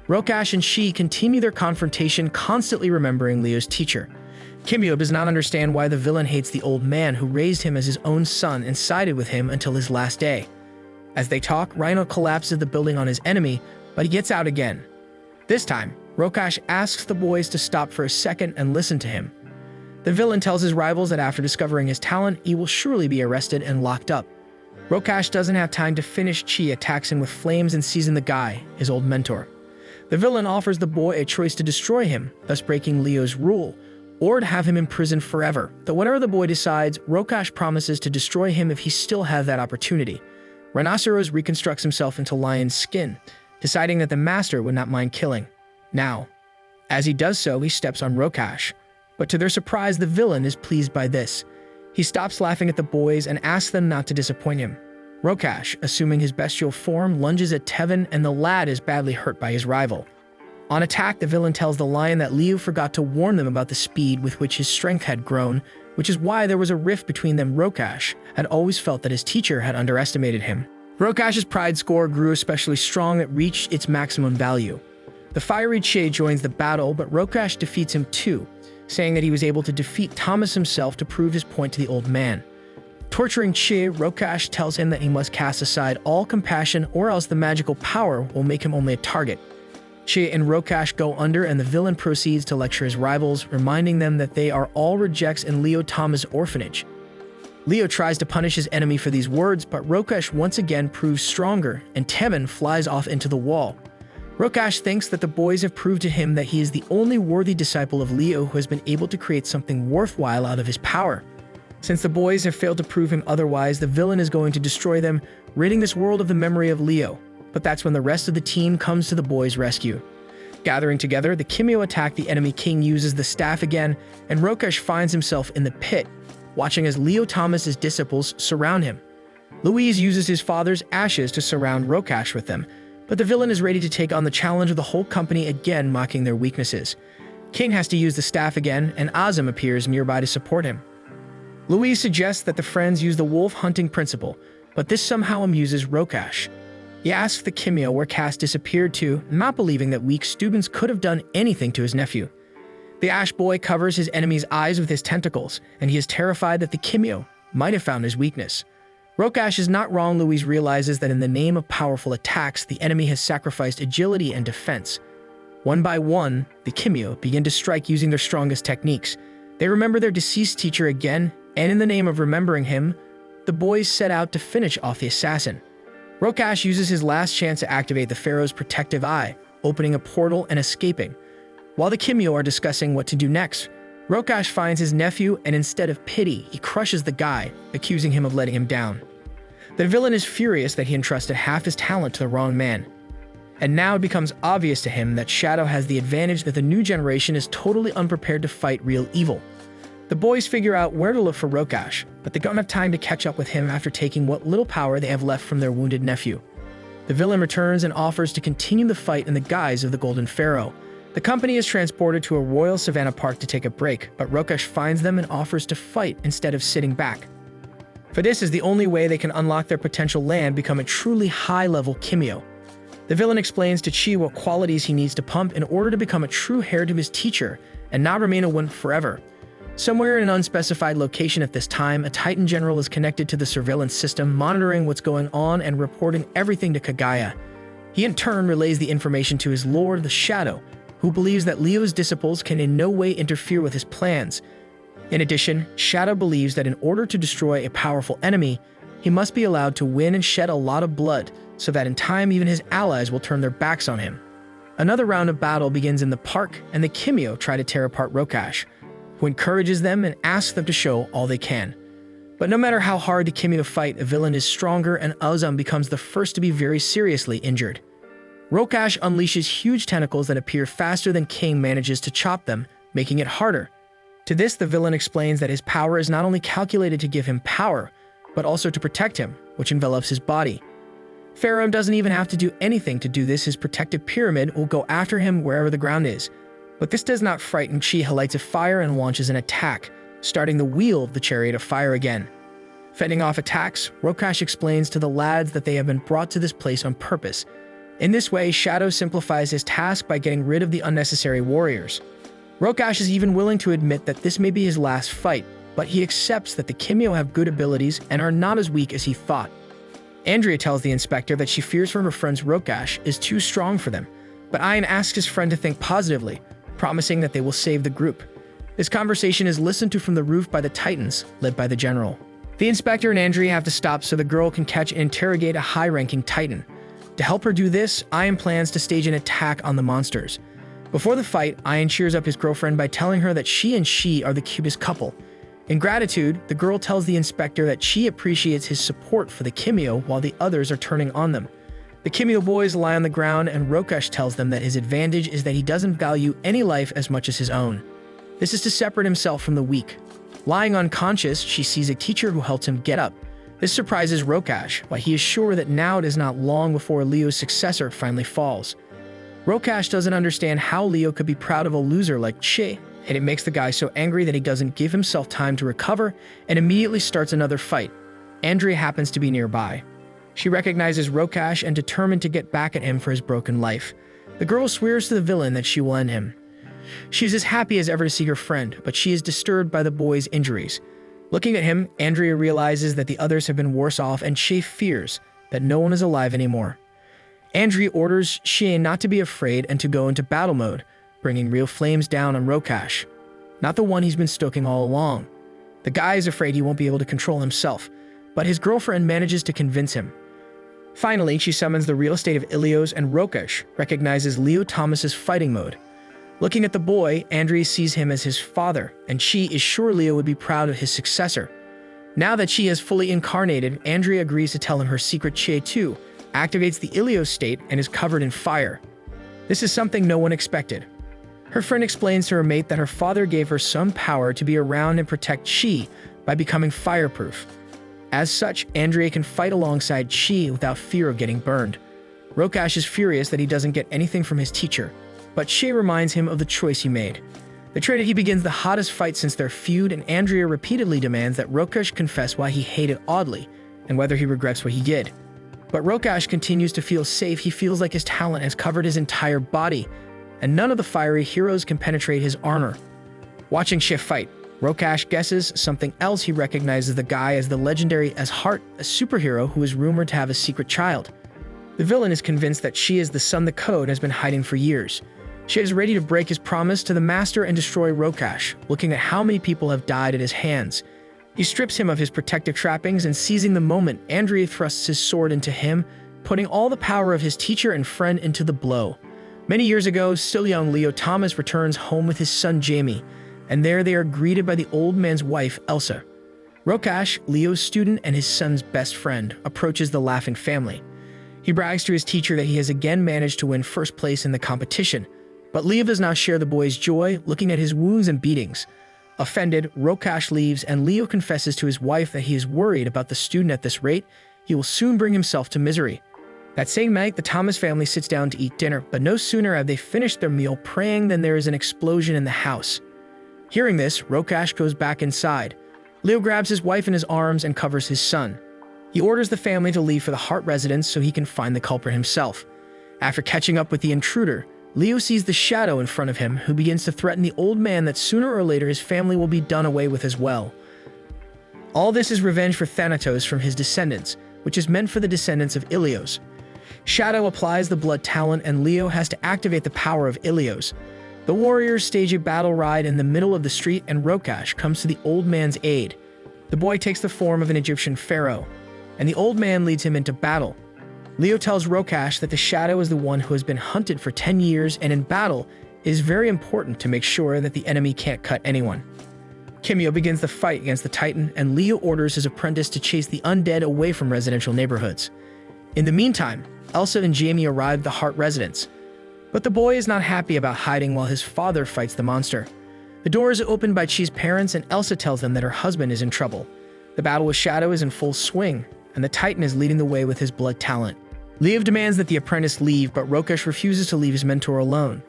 Rokash and Shi continue their confrontation, constantly remembering Leo's teacher. Kimyo does not understand why the villain hates the old man who raised him as his own son and sided with him until his last day. As they talk, Rhino collapses the building on his enemy, but he gets out again. This time, Rokash asks the boys to stop for a second and listen to him. The villain tells his rivals that after discovering his talent, he will surely be arrested and locked up. Rokash doesn't have time to finish. Chi attacks him with flames and sees in the guy, his old mentor. The villain offers the boy a choice to destroy him, thus breaking Leo's rule, or to have him imprisoned forever. Though whatever the boy decides, Rokash promises to destroy him if he still has that opportunity. Rhinoceros reconstructs himself into lion's skin, deciding that the master would not mind killing. Now, as he does so, he steps on Rokash. But to their surprise, the villain is pleased by this. He stops laughing at the boys and asks them not to disappoint him. Rokash, assuming his bestial form, lunges at Tevin, and the lad is badly hurt by his rival. On attack, the villain tells the lion that Leo forgot to warn them about the speed with which his strength had grown, which is why there was a rift between them. Rokash had always felt that his teacher had underestimated him. Rokash's pride score grew especially strong. It reached its maximum value. The fiery Che joins the battle, but Rokash defeats him too, saying that he was able to defeat Thomas himself to prove his point to the old man. Torturing Chi, Rokash tells him that he must cast aside all compassion or else the magical power will make him only a target. Chi and Rokash go under and the villain proceeds to lecture his rivals, reminding them that they are all rejects in Leo Tama's orphanage. Leo tries to punish his enemy for these words, but Rokash once again proves stronger, and Temin flies off into the wall. Rokash thinks that the boys have proved to him that he is the only worthy disciple of Leo who has been able to create something worthwhile out of his power. Since the boys have failed to prove him otherwise, the villain is going to destroy them, ridding this world of the memory of Leo. But that's when the rest of the team comes to the boys' rescue. Gathering together, the Kimyo attack the enemy king uses the staff again, and Rokash finds himself in the pit, watching as Leo Thomas's disciples surround him. Louise uses his father's ashes to surround Rokash with them, but the villain is ready to take on the challenge of the whole company again, mocking their weaknesses. King has to use the staff again, and Azam appears nearby to support him. Louise suggests that the friends use the wolf hunting principle, but this somehow amuses Rokash. He asks the Kimyo where Cass disappeared to, not believing that weak students could have done anything to his nephew. The Ash Boy covers his enemy's eyes with his tentacles, and he is terrified that the Kimyo might have found his weakness. Rokash is not wrong. Louise realizes that in the name of powerful attacks, the enemy has sacrificed agility and defense. One by one, the Kimyo begin to strike using their strongest techniques. They remember their deceased teacher again, and in the name of remembering him, the boys set out to finish off the assassin. Rokash uses his last chance to activate the Pharaoh's protective eye, opening a portal and escaping. While the Kimyo are discussing what to do next, Rokash finds his nephew, and instead of pity, he crushes the guy, accusing him of letting him down. The villain is furious that he entrusted half his talent to the wrong man. And now it becomes obvious to him that Shadow has the advantage that the new generation is totally unprepared to fight real evil. The boys figure out where to look for Rokash, but they don't have time to catch up with him after taking what little power they have left from their wounded nephew. The villain returns and offers to continue the fight in the guise of the Golden Pharaoh. The company is transported to a royal savannah park to take a break, but Rokash finds them and offers to fight instead of sitting back. For this is the only way they can unlock their potential land, become a truly high-level Kimyo. The villain explains to Chi what qualities he needs to pump in order to become a true heir to his teacher and not remain a one forever. Somewhere in an unspecified location at this time, a Titan general is connected to the surveillance system, monitoring what's going on and reporting everything to Kagaya. He in turn relays the information to his lord, the Shadow, who believes that Leo's disciples can in no way interfere with his plans. In addition, Shadow believes that in order to destroy a powerful enemy, he must be allowed to win and shed a lot of blood, so that in time even his allies will turn their backs on him. Another round of battle begins in the park, and the Kimyo try to tear apart Rokash, who encourages them and asks them to show all they can. But no matter how hard the Kimyo fight, a villain is stronger, and Azam becomes the first to be very seriously injured. Rokash unleashes huge tentacles that appear faster than King manages to chop them, making it harder. To this, the villain explains that his power is not only calculated to give him power, but also to protect him, which envelops his body. Pharaoh doesn't even have to do anything to do this. His protective pyramid will go after him wherever the ground is. But this does not frighten Chi, who lights a fire and launches an attack, starting the wheel of the chariot of fire again. Fending off attacks, Rokash explains to the lads that they have been brought to this place on purpose. In this way, Shadow simplifies his task by getting rid of the unnecessary warriors. Rokash is even willing to admit that this may be his last fight, but he accepts that the Kimyo have good abilities and are not as weak as he thought. Andrea tells the inspector that she fears for her friend's Rokash is too strong for them, but Ian asks his friend to think positively, promising that they will save the group. This conversation is listened to from the roof by the Titans, led by the general. The inspector and Andrea have to stop so the girl can catch and interrogate a high-ranking Titan. To help her do this, Ian plans to stage an attack on the monsters. Before the fight, Ian cheers up his girlfriend by telling her that she are the cutest couple. In gratitude, the girl tells the inspector that she appreciates his support for the Kimyo while the others are turning on them. The Kimyo boys lie on the ground, and Rokash tells them that his advantage is that he doesn't value any life as much as his own. This is to separate himself from the weak. Lying unconscious, she sees a teacher who helps him get up. This surprises Rokash, while he is sure that now it is not long before Leo's successor finally falls. Rokash doesn't understand how Leo could be proud of a loser like Che, and it makes the guy so angry that he doesn't give himself time to recover and immediately starts another fight. Andrea happens to be nearby. She recognizes Rokash and determined to get back at him for his broken life. The girl swears to the villain that she will end him. She is as happy as ever to see her friend, but she is disturbed by the boy's injuries. Looking at him, Andrea realizes that the others have been worse off and Che fears that no one is alive anymore. Andrea orders Che not to be afraid and to go into battle mode, bringing real flames down on Rokash, not the one he's been stoking all along. The guy is afraid he won't be able to control himself, but his girlfriend manages to convince him. Finally, she summons the real estate of Ilios, and Rokash recognizes Leo Thomas's fighting mode. Looking at the boy, Andrea sees him as his father, and she is sure Leo would be proud of his successor. Now that she has fully incarnated, Andrea agrees to tell him her secret. Che too activates the Ilios state and is covered in fire. This is something no one expected. Her friend explains to her mate that her father gave her some power to be around and protect Chi by becoming fireproof. As such, Andrea can fight alongside Chi without fear of getting burned. Rokash is furious that he doesn't get anything from his teacher, but Chi reminds him of the choice he made. They trade it. He begins the hottest fight since their feud, and Andrea repeatedly demands that Rokash confess why he hated Audley and whether he regrets what he did. But Rokash continues to feel safe. He feels like his talent has covered his entire body, and none of the fiery heroes can penetrate his armor. Watching Che fight, Rokash guesses something else. He recognizes the guy as the legendary Heart, a superhero who is rumored to have a secret child. The villain is convinced that she is the son the code has been hiding for years. She is ready to break his promise to the master and destroy Rokash, looking at how many people have died at his hands. He strips him of his protective trappings, and seizing the moment, Andrea thrusts his sword into him, putting all the power of his teacher and friend into the blow. Many years ago, still young Leo Thomas returns home with his son Jamie, and there they are greeted by the old man's wife, Elsa. Rokash, Leo's student and his son's best friend, approaches the laughing family. He brags to his teacher that he has again managed to win first place in the competition, but Leo does not share the boy's joy, looking at his wounds and beatings. Offended, Rokash leaves, and Leo confesses to his wife that he is worried about the student. At this rate, he will soon bring himself to misery. That same night, the Thomas family sits down to eat dinner, but no sooner have they finished their meal praying than there is an explosion in the house. Hearing this, Rokash goes back inside. Leo grabs his wife in his arms and covers his son. He orders the family to leave for the Heart residence so he can find the culprit himself. After catching up with the intruder, Leo sees the shadow in front of him, who begins to threaten the old man that sooner or later his family will be done away with as well. All this is revenge for Thanatos from his descendants, which is meant for the descendants of Ilios. Shadow applies the blood talent, and Leo has to activate the power of Ilios. The warriors stage a battle ride in the middle of the street, and Rokash comes to the old man's aid. The boy takes the form of an Egyptian pharaoh, and the old man leads him into battle. Leo tells Rokash that the shadow is the one who has been hunted for 10 years, and in battle, it is very important to make sure that the enemy can't cut anyone. Kimyo begins the fight against the Titan, and Leo orders his apprentice to chase the undead away from residential neighborhoods. In the meantime, Elsa and Jamie arrive at the Heart residence, but the boy is not happy about hiding while his father fights the monster. The door is opened by Chi's parents, and Elsa tells them that her husband is in trouble. The battle with Shadow is in full swing, and the Titan is leading the way with his blood talent. Leo demands that the apprentice leave, but Rokash refuses to leave his mentor alone.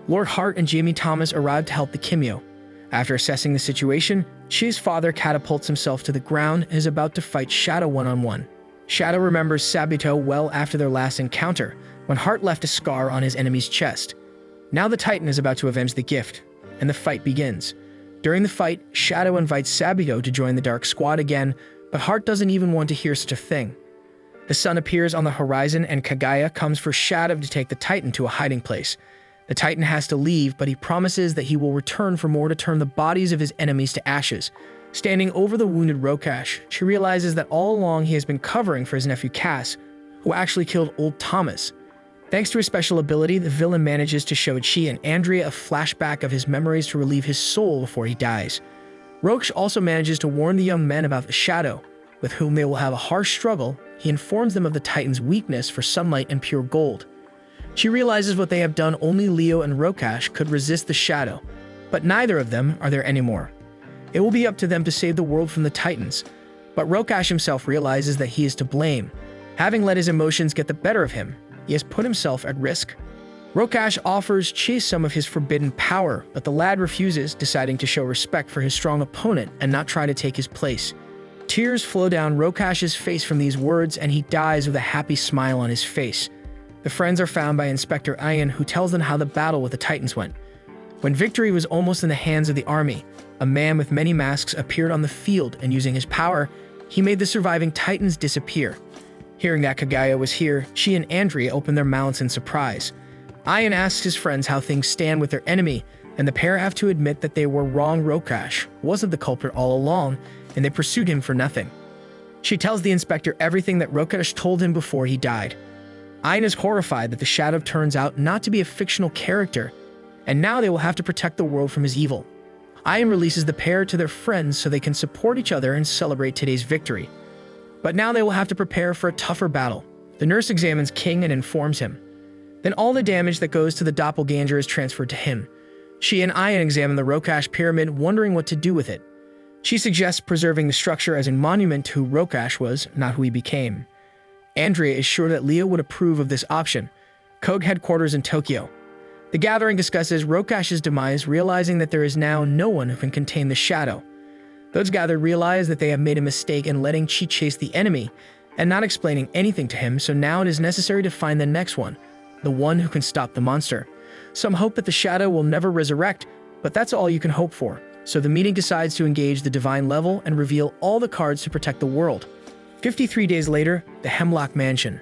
Lord Hart and Jamie Thomas arrive to help the Kimyo. After assessing the situation, Chi's father catapults himself to the ground and is about to fight Shadow one-on-one. Shadow remembers Sabito well after their last encounter, when Hart left a scar on his enemy's chest. Now the Titan is about to avenge the gift, and the fight begins. During the fight, Shadow invites Sabito to join the Dark Squad again, but Hart doesn't even want to hear such a thing. The sun appears on the horizon, and Kagaya comes for Shadow to take the Titan to a hiding place. The Titan has to leave, but he promises that he will return for more to turn the bodies of his enemies to ashes. Standing over the wounded Rokash, she realizes that all along he has been covering for his nephew Cass, who actually killed old Thomas. Thanks to his special ability, the villain manages to show Chi and Andrea a flashback of his memories to relieve his soul before he dies. Rokash also manages to warn the young men about the Shadow, with whom they will have a harsh struggle. He informs them of the Titan's weakness for sunlight and pure gold. She realizes what they have done. Only Leo and Rokash could resist the Shadow, but neither of them are there anymore. It will be up to them to save the world from the Titans, but Rokash himself realizes that he is to blame. Having let his emotions get the better of him, he has put himself at risk. Rokash offers Chi some of his forbidden power, but the lad refuses, deciding to show respect for his strong opponent and not try to take his place. Tears flow down Rokash's face from these words, and he dies with a happy smile on his face. The friends are found by Inspector Ian, who tells them how the battle with the Titans went. When victory was almost in the hands of the army, a man with many masks appeared on the field, and using his power, he made the surviving Titans disappear. Hearing that Kaguya was here, she and Andrea opened their mouths in surprise. Ian asks his friends how things stand with their enemy, and the pair have to admit that they were wrong. Rokash wasn't the culprit all along, and they pursued him for nothing. She tells the inspector everything that Rokash told him before he died. Ian is horrified that the Shadow turns out not to be a fictional character, and now they will have to protect the world from his evil. Ian releases the pair to their friends so they can support each other and celebrate today's victory. But now they will have to prepare for a tougher battle. The nurse examines King and informs him. Then all the damage that goes to the doppelganger is transferred to him. She and Ian examine the Rokash pyramid, wondering what to do with it. She suggests preserving the structure as a monument to who Rokash was, not who he became. Andrea is sure that Leo would approve of this option. Kogue headquarters in Tokyo. The gathering discusses Rokash's demise, realizing that there is now no one who can contain the Shadow. Those gathered realize that they have made a mistake in letting Chi chase the enemy and not explaining anything to him, so now it is necessary to find the next one, the one who can stop the monster. Some hope that the Shadow will never resurrect, but that's all you can hope for. So the meeting decides to engage the divine level and reveal all the cards to protect the world. 53 days later, the Hemlock Mansion.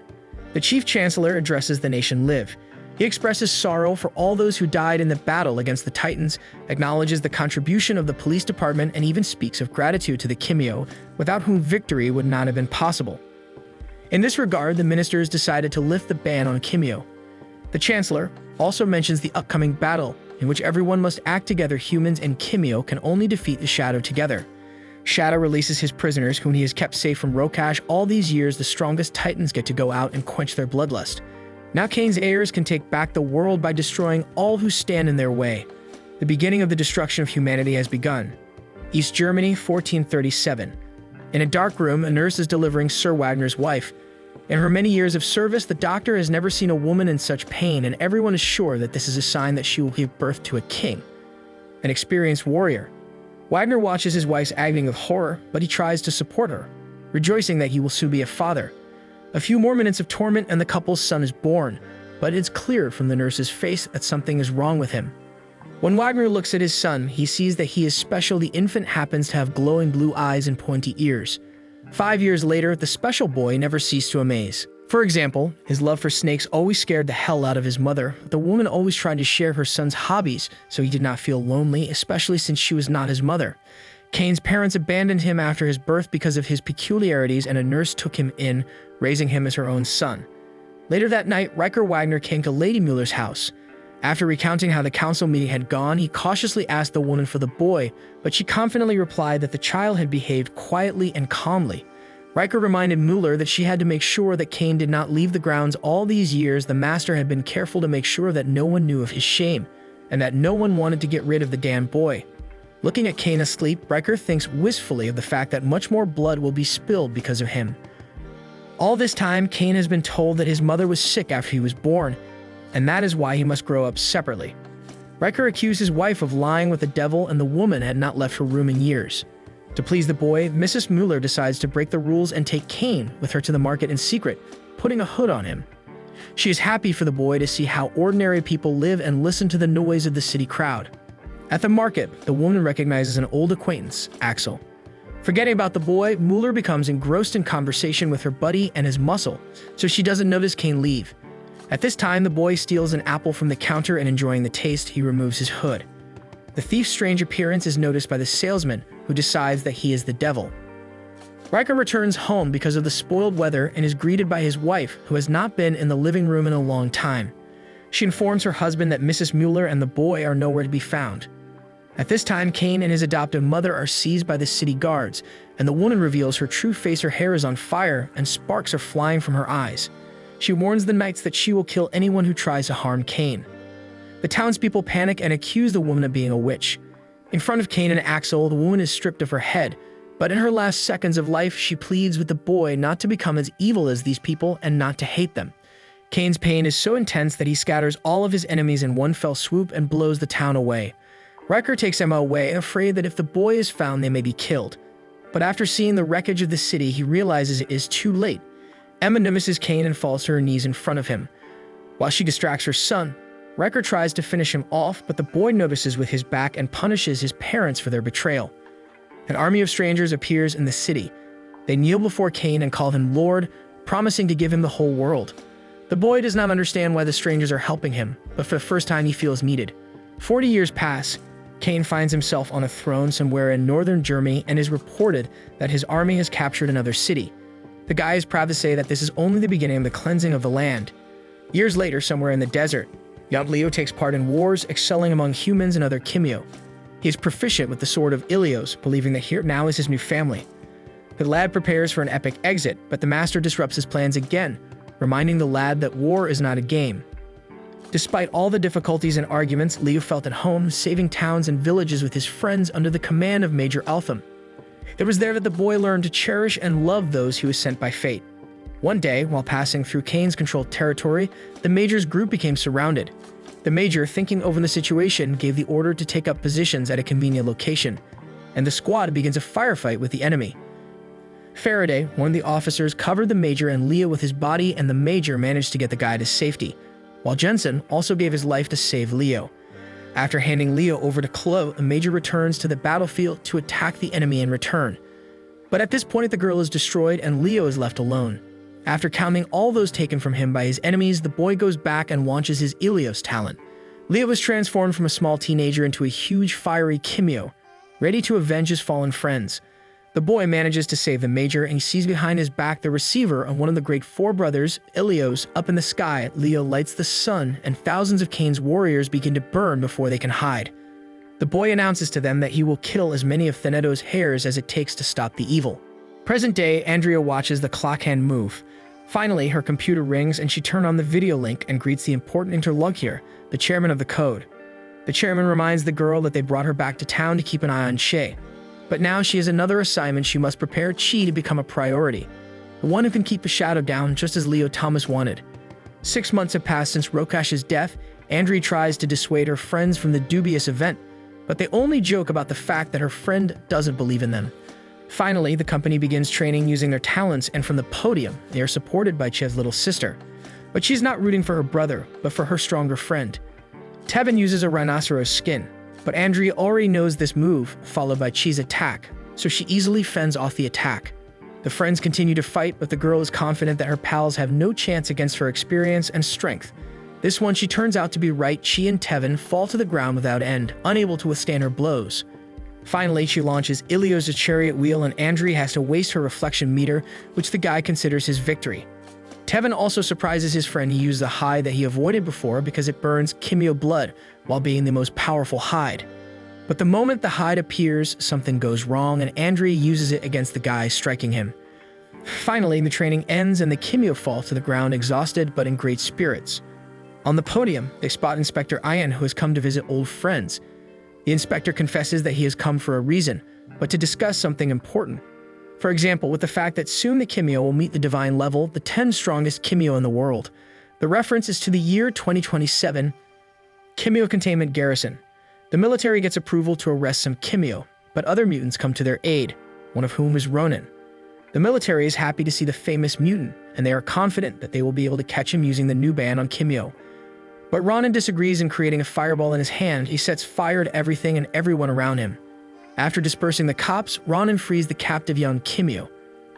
The Chief Chancellor addresses the nation live. He expresses sorrow for all those who died in the battle against the Titans, acknowledges the contribution of the police department, and even speaks of gratitude to the Kimyo, without whom victory would not have been possible. In this regard, the ministers decided to lift the ban on Kimyo. The Chancellor also mentions the upcoming battle, in which everyone must act together. Humans and Kimyo can only defeat the Shadow together. Shadow releases his prisoners, whom he has kept safe from Rokash all these years. The strongest Titans get to go out and quench their bloodlust. Now Kane's heirs can take back the world by destroying all who stand in their way. The beginning of the destruction of humanity has begun. East Germany, 1437. In a dark room, a nurse is delivering Sir Wagner's wife. In her many years of service, the doctor has never seen a woman in such pain, and everyone is sure that this is a sign that she will give birth to a king, an experienced warrior. Wagner watches his wife's agony with horror, but he tries to support her, rejoicing that he will soon be a father. A few more minutes of torment and the couple's son is born, but it's clear from the nurse's face that something is wrong with him. When Wagner looks at his son, he sees that he is special. The infant happens to have glowing blue eyes and pointy ears. 5 years later, the special boy never ceased to amaze. For example, his love for snakes always scared the hell out of his mother. The woman always tried to share her son's hobbies, so he did not feel lonely, especially since she was not his mother. Kane's parents abandoned him after his birth because of his peculiarities, and a nurse took him in, raising him as her own son. Later that night, Riker Wagner came to Lady Mueller's house. After recounting how the council meeting had gone, he cautiously asked the woman for the boy, but she confidently replied that the child had behaved quietly and calmly. Riker reminded Mueller that she had to make sure that Kane did not leave the grounds all these years. The master had been careful to make sure that no one knew of his shame, and that no one wanted to get rid of the damn boy. Looking at Kane asleep, Riker thinks wistfully of the fact that much more blood will be spilled because of him. All this time, Kane has been told that his mother was sick after he was born, and that is why he must grow up separately. Riker accused his wife of lying with the devil, and the woman had not left her room in years. To please the boy, Mrs. Mueller decides to break the rules and take Kane with her to the market in secret, putting a hood on him. She is happy for the boy to see how ordinary people live and listen to the noise of the city crowd. At the market, the woman recognizes an old acquaintance, Axel. Forgetting about the boy, Mueller becomes engrossed in conversation with her buddy and his muscle, so she doesn't notice Kane leave. At this time, the boy steals an apple from the counter, and enjoying the taste, he removes his hood. The thief's strange appearance is noticed by the salesman, who decides that he is the devil. Riker returns home because of the spoiled weather and is greeted by his wife, who has not been in the living room in a long time. She informs her husband that Mrs. Mueller and the boy are nowhere to be found. At this time, Kane and his adoptive mother are seized by the city guards, and the woman reveals her true face. Her hair is on fire, and sparks are flying from her eyes. She warns the knights that she will kill anyone who tries to harm Kane. The townspeople panic and accuse the woman of being a witch. In front of Kane and Axel, the woman is stripped of her head, but in her last seconds of life, she pleads with the boy not to become as evil as these people and not to hate them. Kane's pain is so intense that he scatters all of his enemies in one fell swoop and blows the town away. Riker takes Emma away, afraid that if the boy is found, they may be killed. But after seeing the wreckage of the city, he realizes it is too late. Emma notices Kane and falls to her knees in front of him. While she distracts her son, Wrecker tries to finish him off, but the boy notices with his back and punishes his parents for their betrayal. An army of strangers appears in the city. They kneel before Cain and call him Lord, promising to give him the whole world. The boy does not understand why the strangers are helping him, but for the first time he feels needed. 40 years pass. Cain finds himself on a throne somewhere in northern Germany and is reported that his army has captured another city. The guy is proud to say that this is only the beginning of the cleansing of the land. Years later, somewhere in the desert, young Leo takes part in wars, excelling among humans and other Kimyo. He is proficient with the sword of Ilios, believing that here now is his new family. The lad prepares for an epic exit, but the master disrupts his plans again, reminding the lad that war is not a game. Despite all the difficulties and arguments, Leo felt at home, saving towns and villages with his friends under the command of Major Altham. It was there that the boy learned to cherish and love those he was sent by fate. One day, while passing through Cain's controlled territory, the Major's group became surrounded. The Major, thinking over the situation, gave the order to take up positions at a convenient location, and the squad begins a firefight with the enemy. Faraday, one of the officers, covered the Major and Leo with his body, and the Major managed to get the guy to safety, while Jensen also gave his life to save Leo. After handing Leo over to Chloe, the Major returns to the battlefield to attack the enemy in return. But at this point, the girl is destroyed and Leo is left alone. After counting all those taken from him by his enemies, the boy goes back and launches his Ilios talent. Leo is transformed from a small teenager into a huge fiery Kimyo, ready to avenge his fallen friends. The boy manages to save the Major, and he sees behind his back the receiver of one of the great four brothers, Ilios. Up in the sky, Leo lights the sun, and thousands of Cain's warriors begin to burn before they can hide. The boy announces to them that he will kill as many of Thaneto's heirs as it takes to stop the evil. Present day, Andrea watches the clock hand move. Finally, her computer rings and she turns on the video link and greets the important interlocutor, the chairman of the code. The chairman reminds the girl that they brought her back to town to keep an eye on Shay. But now she has another assignment. She must prepare Chi to become a priority, the one who can keep the shadow down just as Leo Thomas wanted. 6 months have passed since Rokash's death. Andrea tries to dissuade her friends from the dubious event, but they only joke about the fact that her friend doesn't believe in them. Finally, the company begins training using their talents, and from the podium, they are supported by Chev's little sister. But she's not rooting for her brother, but for her stronger friend. Tevin uses a rhinoceros skin, but Andrea already knows this move, followed by Chi's attack, so she easily fends off the attack. The friends continue to fight, but the girl is confident that her pals have no chance against her experience and strength. This one, she turns out to be right. Chi and Tevin fall to the ground without end, unable to withstand her blows. Finally, she launches Ilios' chariot wheel, and Andrea has to waste her reflection meter, which the guy considers his victory. Tevin also surprises his friend. He used a hide that he avoided before because it burns Kimyo blood while being the most powerful hide. But the moment the hide appears, something goes wrong, and Andrea uses it against the guy, striking him. Finally, the training ends and the Kimyo fall to the ground, exhausted but in great spirits. On the podium, they spot Inspector Ian, who has come to visit old friends. The inspector confesses that he has come for a reason, but to discuss something important. For example, with the fact that soon the Kimyo will meet the divine level, the 10 strongest Kimyo in the world. The reference is to the year 2027, Kimyo Containment Garrison. The military gets approval to arrest some Kimyo, but other mutants come to their aid, one of whom is Ronin. The military is happy to see the famous mutant, and they are confident that they will be able to catch him using the new ban on Kimyo. But Ronin disagrees, in creating a fireball in his hand. He sets fire to everything and everyone around him. After dispersing the cops, Ronin frees the captive young Kimyo,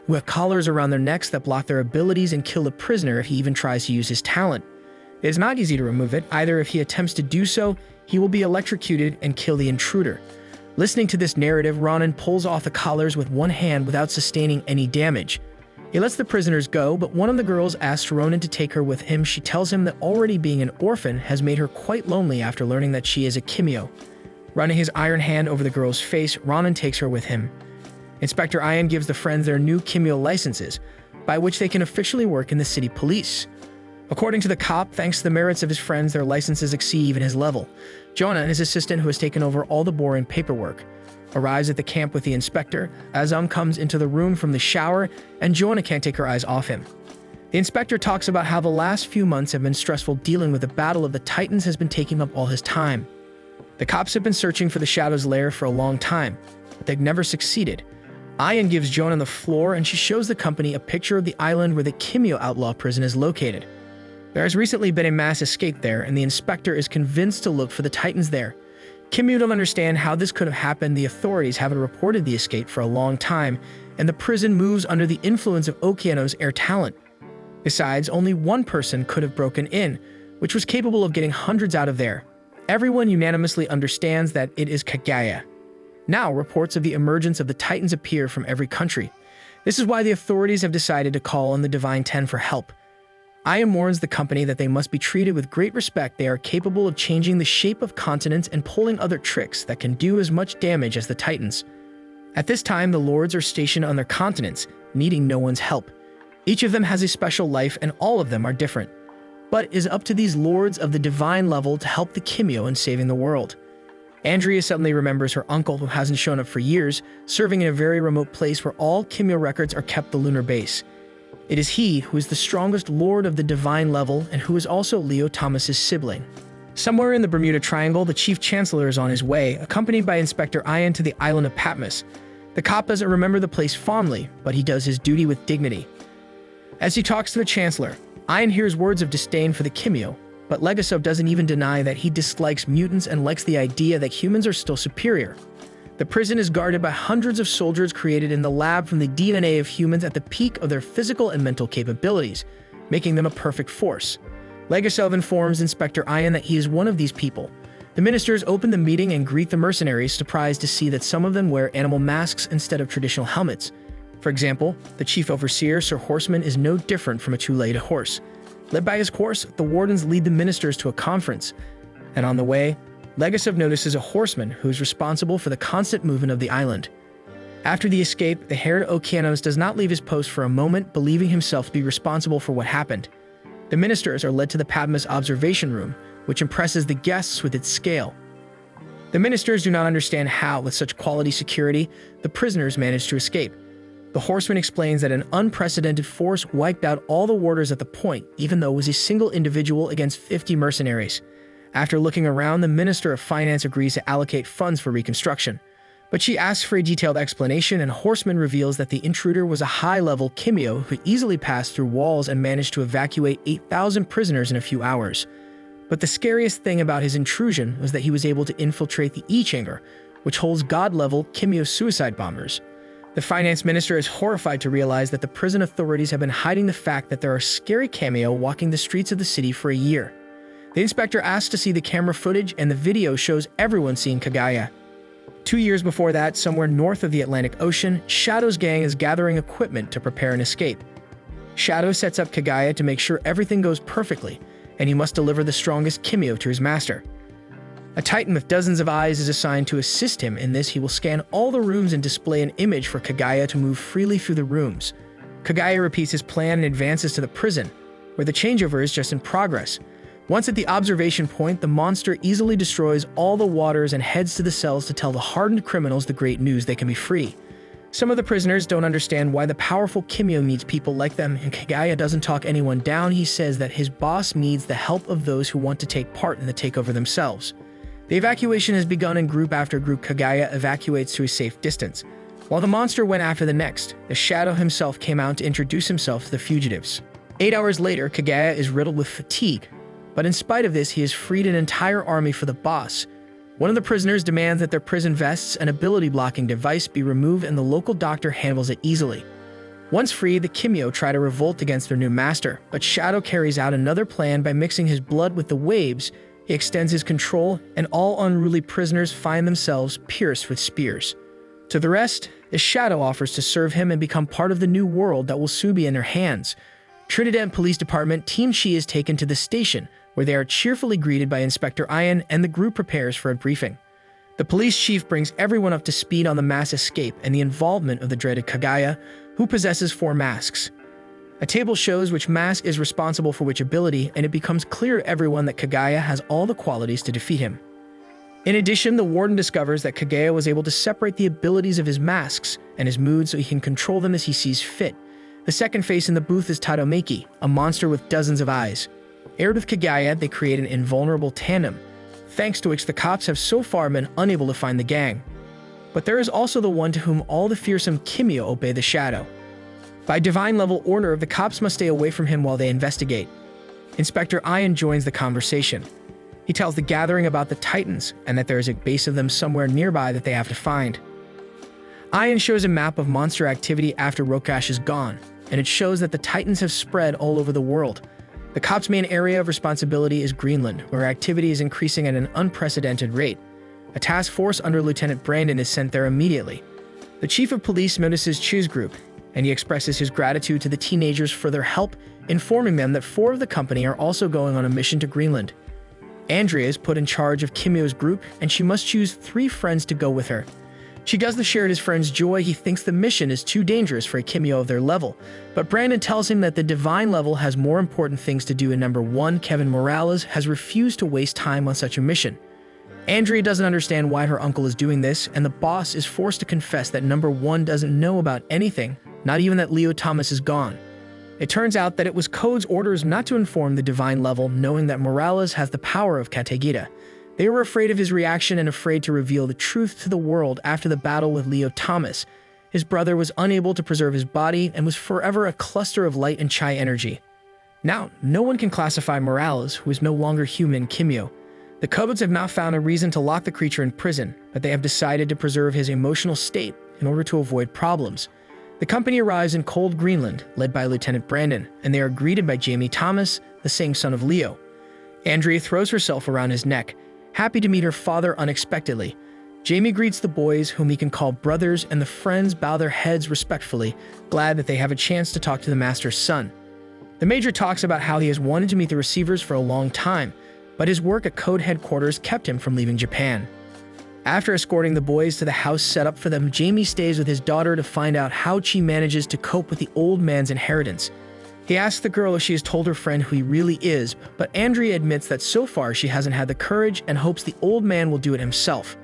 who have collars around their necks that block their abilities and kill the prisoner if he even tries to use his talent. It is not easy to remove it. Either if he attempts to do so, he will be electrocuted and kill the intruder. Listening to this narrative, Ronin pulls off the collars with one hand without sustaining any damage. He lets the prisoners go, but one of the girls asks Ronin to take her with him. She tells him that already being an orphan has made her quite lonely after learning that she is a Kimyo. Running his iron hand over the girl's face, Ronin takes her with him. Inspector Ian gives the friends their new Kimyo licenses, by which they can officially work in the city police. According to the cop, thanks to the merits of his friends, their licenses exceed even his level. Jonah and his assistant, who has taken over all the boring paperwork, arrives at the camp with the inspector. Azam comes into the room from the shower, and Jonah can't take her eyes off him. The inspector talks about how the last few months have been stressful. Dealing with the Battle of the Titans has been taking up all his time. The cops have been searching for the Shadow's lair for a long time, but they've never succeeded. Ian gives Jonah the floor, and she shows the company a picture of the island where the Kimyo outlaw prison is located. There has recently been a mass escape there, and the inspector is convinced to look for the Titans there. Kimyo don't understand how this could have happened. The authorities haven't reported the escape for a long time, and the prison moves under the influence of Okeano's air talent. Besides, only one person could have broken in, which was capable of getting hundreds out of there. Everyone unanimously understands that it is Kagaya. Now, reports of the emergence of the Titans appear from every country. This is why the authorities have decided to call on the Divine Ten for help. Ian warns the company that they must be treated with great respect. They are capable of changing the shape of continents and pulling other tricks that can do as much damage as the Titans. At this time, the lords are stationed on their continents, needing no one's help. Each of them has a special life, and all of them are different. But it is up to these lords of the divine level to help the Kimyo in saving the world. Andrea suddenly remembers her uncle, who hasn't shown up for years, serving in a very remote place where all Kimyo records are kept, the lunar base. It is he who is the strongest lord of the divine level and who is also Leo Thomas's sibling. Somewhere in the Bermuda Triangle, the chief chancellor is on his way, accompanied by Inspector Ian to the island of Patmos. The cop doesn't remember the place fondly, but he does his duty with dignity. As he talks to the chancellor, Ian hears words of disdain for the Kimyo, but Legasov doesn't even deny that he dislikes mutants and likes the idea that humans are still superior. The prison is guarded by hundreds of soldiers created in the lab from the DNA of humans at the peak of their physical and mental capabilities, making them a perfect force. Legasov informs Inspector Ian that he is one of these people. The ministers open the meeting and greet the mercenaries, surprised to see that some of them wear animal masks instead of traditional helmets. For example, the chief overseer, Sir Horseman, is no different from a two-legged horse. Led by his horse, the wardens lead the ministers to a conference, and on the way, Legasov notices a horseman who is responsible for the constant movement of the island. After the escape, the haired Okeanos does not leave his post for a moment, believing himself to be responsible for what happened. The ministers are led to the Patmos observation room, which impresses the guests with its scale. The ministers do not understand how, with such quality security, the prisoners managed to escape. The horseman explains that an unprecedented force wiped out all the warders at the point, even though it was a single individual against 50 mercenaries. After looking around, the Minister of Finance agrees to allocate funds for reconstruction. But she asks for a detailed explanation, and Horseman reveals that the intruder was a high-level Kimyo who easily passed through walls and managed to evacuate 8,000 prisoners in a few hours. But the scariest thing about his intrusion was that he was able to infiltrate the I-Chamber, which holds god-level Kimyo suicide bombers. The finance minister is horrified to realize that the prison authorities have been hiding the fact that there are scary Kimyo walking the streets of the city for a year. The inspector asks to see the camera footage, and the video shows everyone seeing Kagaya. 2 years before that, somewhere north of the Atlantic Ocean, Shadow's gang is gathering equipment to prepare an escape. Shadow sets up Kagaya to make sure everything goes perfectly, and he must deliver the strongest Kimyo to his master. A Titan with dozens of eyes is assigned to assist him. In this, he will scan all the rooms and display an image for Kagaya to move freely through the rooms. Kagaya repeats his plan and advances to the prison, where the changeover is just in progress. Once at the observation point, the monster easily destroys all the waters and heads to the cells to tell the hardened criminals the great news: they can be free. Some of the prisoners don't understand why the powerful Kimyo needs people like them, and Kagaya doesn't talk anyone down. He says that his boss needs the help of those who want to take part in the takeover themselves. The evacuation has begun, and group after group Kagaya evacuates to a safe distance. While the monster went after the next, the Shadow himself came out to introduce himself to the fugitives. 8 hours later, Kagaya is riddled with fatigue. But in spite of this, he has freed an entire army for the boss. One of the prisoners demands that their prison vests and ability-blocking device be removed, and the local doctor handles it easily. Once free, the Kimyo try to revolt against their new master, but Shadow carries out another plan by mixing his blood with the waves. He extends his control, and all unruly prisoners find themselves pierced with spears. To the rest, the Shadow offers to serve him and become part of the new world that will soon be in their hands. Trinidad Police Department Team Shi is taken to the station, where they are cheerfully greeted by Inspector Ian, and the group prepares for a briefing. The police chief brings everyone up to speed on the mass escape and the involvement of the dreaded Kagaya, who possesses 4 masks. A table shows which mask is responsible for which ability, and it becomes clear to everyone that Kagaya has all the qualities to defeat him. In addition, the warden discovers that Kagaya was able to separate the abilities of his masks and his moods so he can control them as he sees fit. The second face in the booth is Tadomaki, a monster with dozens of eyes. Paired with Kagaya, they create an invulnerable tandem, thanks to which the cops have so far been unable to find the gang. But there is also the one to whom all the fearsome Kimyo obey, the Shadow. By divine level order, the cops must stay away from him while they investigate. Inspector Ian joins the conversation. He tells the gathering about the Titans and that there is a base of them somewhere nearby that they have to find. Ian shows a map of monster activity after Rokash is gone, and it shows that the Titans have spread all over the world. The cop's main area of responsibility is Greenland, where activity is increasing at an unprecedented rate. A task force under Lieutenant Brandon is sent there immediately. The chief of police notices Chu's group, and he expresses his gratitude to the teenagers for their help, informing them that 4 of the company are also going on a mission to Greenland. Andrea is put in charge of Kimyo's group, and she must choose 3 friends to go with her. She doesn't share his friend's joy. He thinks the mission is too dangerous for a Kimyo of their level, but Brandon tells him that the divine level has more important things to do, and number 1, Kevin Morales, has refused to waste time on such a mission. Andrea doesn't understand why her uncle is doing this, and the boss is forced to confess that number 1 doesn't know about anything, not even that Leo Thomas is gone. It turns out that it was Code's orders not to inform the divine level, knowing that Morales has the power of Katagita. They were afraid of his reaction and afraid to reveal the truth to the world after the battle with Leo Thomas. His brother was unable to preserve his body and was forever a cluster of light and chi energy. Now, no one can classify Morales, who is no longer human, Kimyo. The Kobolds have not found a reason to lock the creature in prison, but they have decided to preserve his emotional state in order to avoid problems. The company arrives in cold Greenland, led by Lieutenant Brandon, and they are greeted by Jamie Thomas, the same son of Leo. Andrea throws herself around his neck, happy to meet her father unexpectedly. Jamie greets the boys, whom he can call brothers, and the friends bow their heads respectfully, glad that they have a chance to talk to the master's son. The Major talks about how he has wanted to meet the receivers for a long time, but his work at Code headquarters kept him from leaving Japan. After escorting the boys to the house set up for them, Jamie stays with his daughter to find out how she manages to cope with the old man's inheritance. He asks the girl if she has told her friend who he really is, but Andrea admits that so far she hasn't had the courage and hopes the old man will do it himself.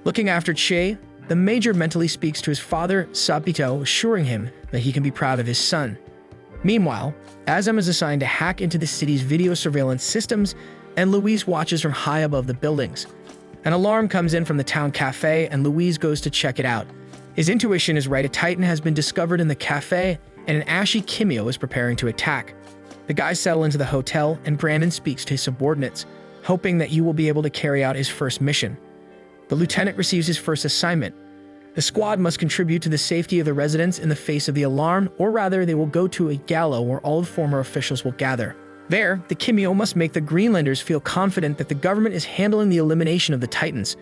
Looking after Che, the Major mentally speaks to his father, Sapito, assuring him that he can be proud of his son. Meanwhile, Azam is assigned to hack into the city's video surveillance systems, and Luis watches from high above the buildings. An alarm comes in from the town cafe, and Luis goes to check it out. His intuition is right. A Titan has been discovered in the cafe, and an ashy Kimyo is preparing to attack. The guys settle into the hotel, and Brandon speaks to his subordinates, hoping that he will be able to carry out his first mission. The lieutenant receives his first assignment. The squad must contribute to the safety of the residents in the face of the alarm, or rather, they will go to a gala where all the former officials will gather. There, the Kimyo must make the Greenlanders feel confident that the government is handling the elimination of the Titans.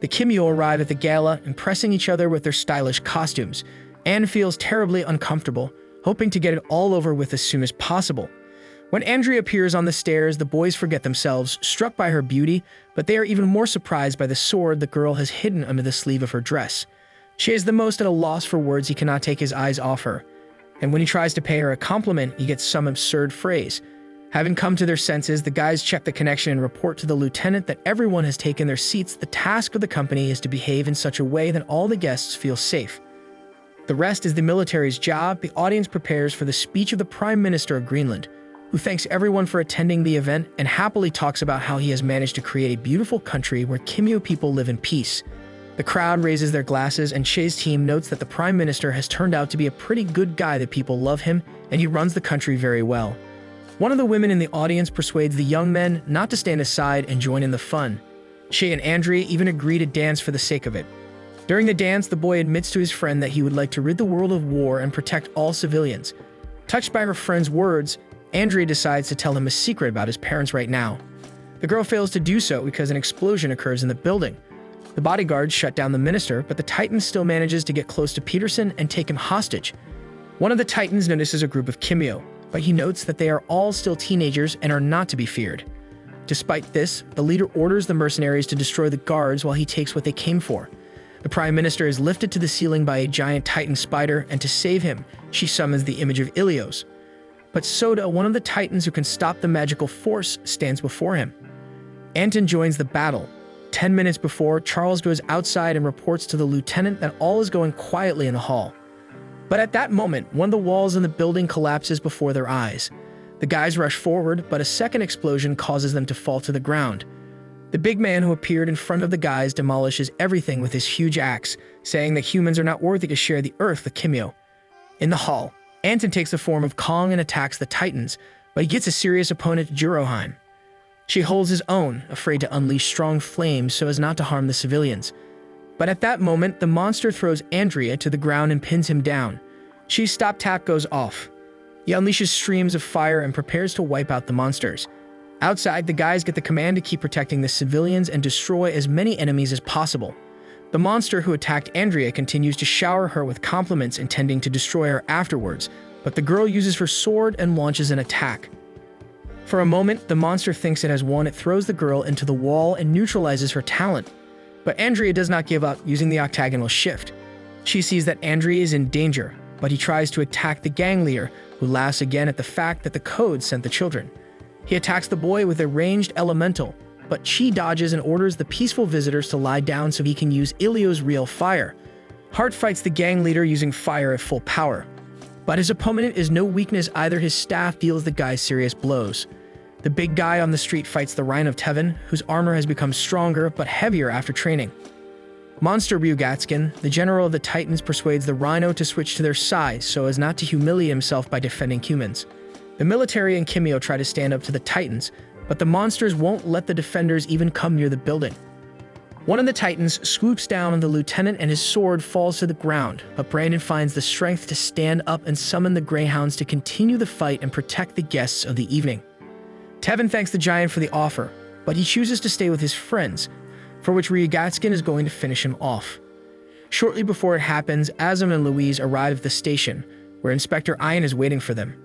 The Kimyo arrive at the gala, impressing each other with their stylish costumes. Anne feels terribly uncomfortable, hoping to get it all over with as soon as possible. When Andrea appears on the stairs, the boys forget themselves, struck by her beauty, but they are even more surprised by the sword the girl has hidden under the sleeve of her dress. She is the most at a loss for words. He cannot take his eyes off her. And when he tries to pay her a compliment, he gets some absurd phrase. Having come to their senses, the guys check the connection and report to the lieutenant that everyone has taken their seats. The task of the company is to behave in such a way that all the guests feel safe. The rest is the military's job. The audience prepares for the speech of the Prime Minister of Greenland, who thanks everyone for attending the event and happily talks about how he has managed to create a beautiful country where Kimyo people live in peace. The crowd raises their glasses, and Che's team notes that the Prime Minister has turned out to be a pretty good guy, that people love him, and he runs the country very well. One of the women in the audience persuades the young men not to stand aside and join in the fun. Che and Andrea even agree to dance for the sake of it. During the dance, the boy admits to his friend that he would like to rid the world of war and protect all civilians. Touched by her friend's words, Andrea decides to tell him a secret about his parents right now. The girl fails to do so because an explosion occurs in the building. The bodyguards shut down the minister, but the Titan still manages to get close to Peterson and take him hostage. One of the Titans notices a group of Kimyo, but he notes that they are all still teenagers and are not to be feared. Despite this, the leader orders the mercenaries to destroy the guards while he takes what they came for. The Prime Minister is lifted to the ceiling by a giant Titan spider, and to save him, she summons the image of Ilios. But Soda, one of the Titans who can stop the magical force, stands before him. Anton joins the battle. 10 minutes before, Charles goes outside and reports to the lieutenant that all is going quietly in the hall. But at that moment, one of the walls in the building collapses before their eyes. The guys rush forward, but a second explosion causes them to fall to the ground. The big man who appeared in front of the guys demolishes everything with his huge axe, saying that humans are not worthy to share the earth with Kimyo. In the hall, Anton takes the form of Kong and attacks the Titans, but he gets a serious opponent, Juroheim. She holds his own, afraid to unleash strong flames so as not to harm the civilians. But at that moment, the monster throws Andrea to the ground and pins him down. She's stop tap goes off. He unleashes streams of fire and prepares to wipe out the monsters. Outside, the guys get the command to keep protecting the civilians and destroy as many enemies as possible. The monster who attacked Andrea continues to shower her with compliments intending to destroy her afterwards, but the girl uses her sword and launches an attack. For a moment, the monster thinks it has won. It throws the girl into the wall and neutralizes her talent. But Andrea does not give up, using the octagonal shift. She sees that Andrea is in danger, but he tries to attack the gang leader, who laughs again at the fact that the code sent the children. He attacks the boy with a ranged elemental, but Chi dodges and orders the peaceful visitors to lie down so he can use Ilio's real fire. Hart fights the gang leader using fire at full power. But his opponent is no weakness either. His staff deals the guy serious blows. The big guy on the street fights the Rhine of Tevin, whose armor has become stronger but heavier after training. Monster Ryugatskin, the general of the Titans, persuades the Rhino to switch to their side so as not to humiliate himself by defending humans. The military and Kimyo try to stand up to the Titans, but the monsters won't let the defenders even come near the building. One of the Titans swoops down on the lieutenant and his sword falls to the ground, but Brandon finds the strength to stand up and summon the Greyhounds to continue the fight and protect the guests of the evening. Tevin thanks the giant for the offer, but he chooses to stay with his friends, for which Ryugatskin is going to finish him off. Shortly before it happens, Azam and Louise arrive at the station, where Inspector Ian is waiting for them.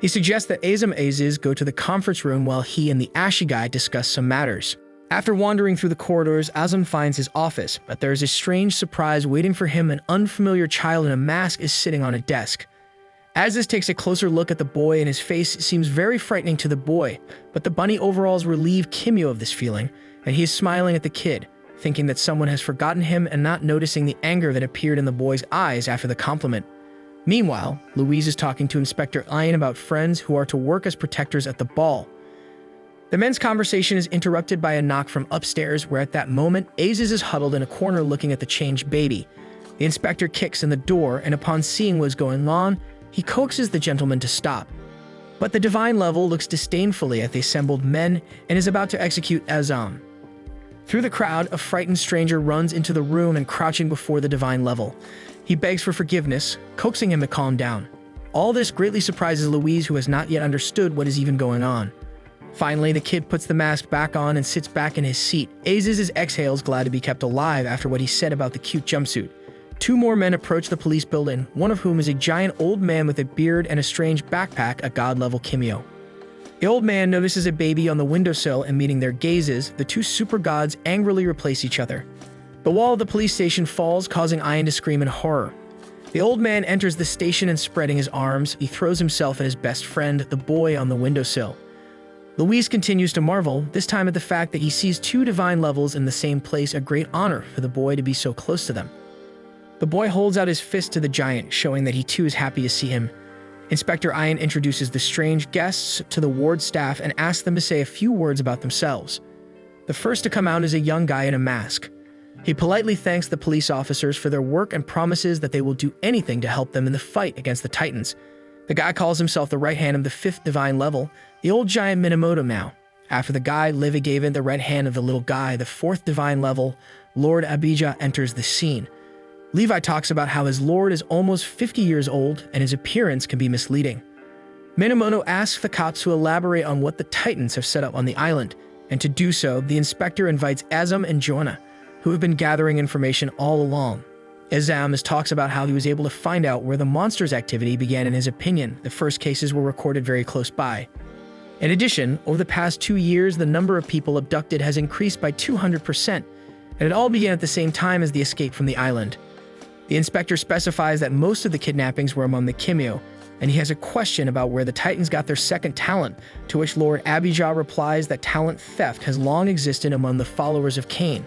He suggests that Azam and Aziz go to the conference room while he and the Ashy guy discuss some matters. After wandering through the corridors, Azam finds his office, but there is a strange surprise waiting for him. An unfamiliar child in a mask is sitting on a desk. Aziz takes a closer look at the boy and his face seems very frightening to the boy, but the bunny overalls relieve Kimyo of this feeling, and he is smiling at the kid, thinking that someone has forgotten him and not noticing the anger that appeared in the boy's eyes after the compliment. Meanwhile, Louise is talking to Inspector Ian about friends who are to work as protectors at the ball. The men's conversation is interrupted by a knock from upstairs, where at that moment, Aziz is huddled in a corner looking at the changed baby. The inspector kicks in the door, and upon seeing what's going on, he coaxes the gentleman to stop. But the divine level looks disdainfully at the assembled men and is about to execute Azam. Through the crowd, a frightened stranger runs into the room and crouching before the divine level. He begs for forgiveness, coaxing him to calm down. All this greatly surprises Louise, who has not yet understood what is even going on. Finally, the kid puts the mask back on and sits back in his seat. Aziz exhales, glad to be kept alive after what he said about the cute jumpsuit. Two more men approach the police building, one of whom is a giant old man with a beard and a strange backpack, a god-level Kimyo. The old man notices a baby on the windowsill, and meeting their gazes, the two super gods angrily replace each other. The wall of the police station falls, causing Ian to scream in horror. The old man enters the station and, spreading his arms, he throws himself at his best friend, the boy on the windowsill. Louise continues to marvel, this time at the fact that he sees two divine levels in the same place, a great honor for the boy to be so close to them. The boy holds out his fist to the giant, showing that he too is happy to see him. Inspector Ian introduces the strange guests to the ward staff and asks them to say a few words about themselves. The first to come out is a young guy in a mask. He politely thanks the police officers for their work and promises that they will do anything to help them in the fight against the Titans. The guy calls himself the right hand of the fifth divine level, the old giant Minamoto now. After the guy, Livy gave it the right hand of the little guy, the fourth divine level, Lord Abijah enters the scene. Levi talks about how his lord is almost 50 years old and his appearance can be misleading. Minamoto asks the cops to elaborate on what the Titans have set up on the island, and to do so, the inspector invites Azam and Joanna, who have been gathering information all along. Azam talks about how he was able to find out where the monster's activity began. In his opinion, the first cases were recorded very close by. In addition, over the past 2 years, the number of people abducted has increased by 200%, and it all began at the same time as the escape from the island. The inspector specifies that most of the kidnappings were among the Kimyo, and he has a question about where the Titans got their second talent, to which Lord Abijah replies that talent theft has long existed among the followers of Cain.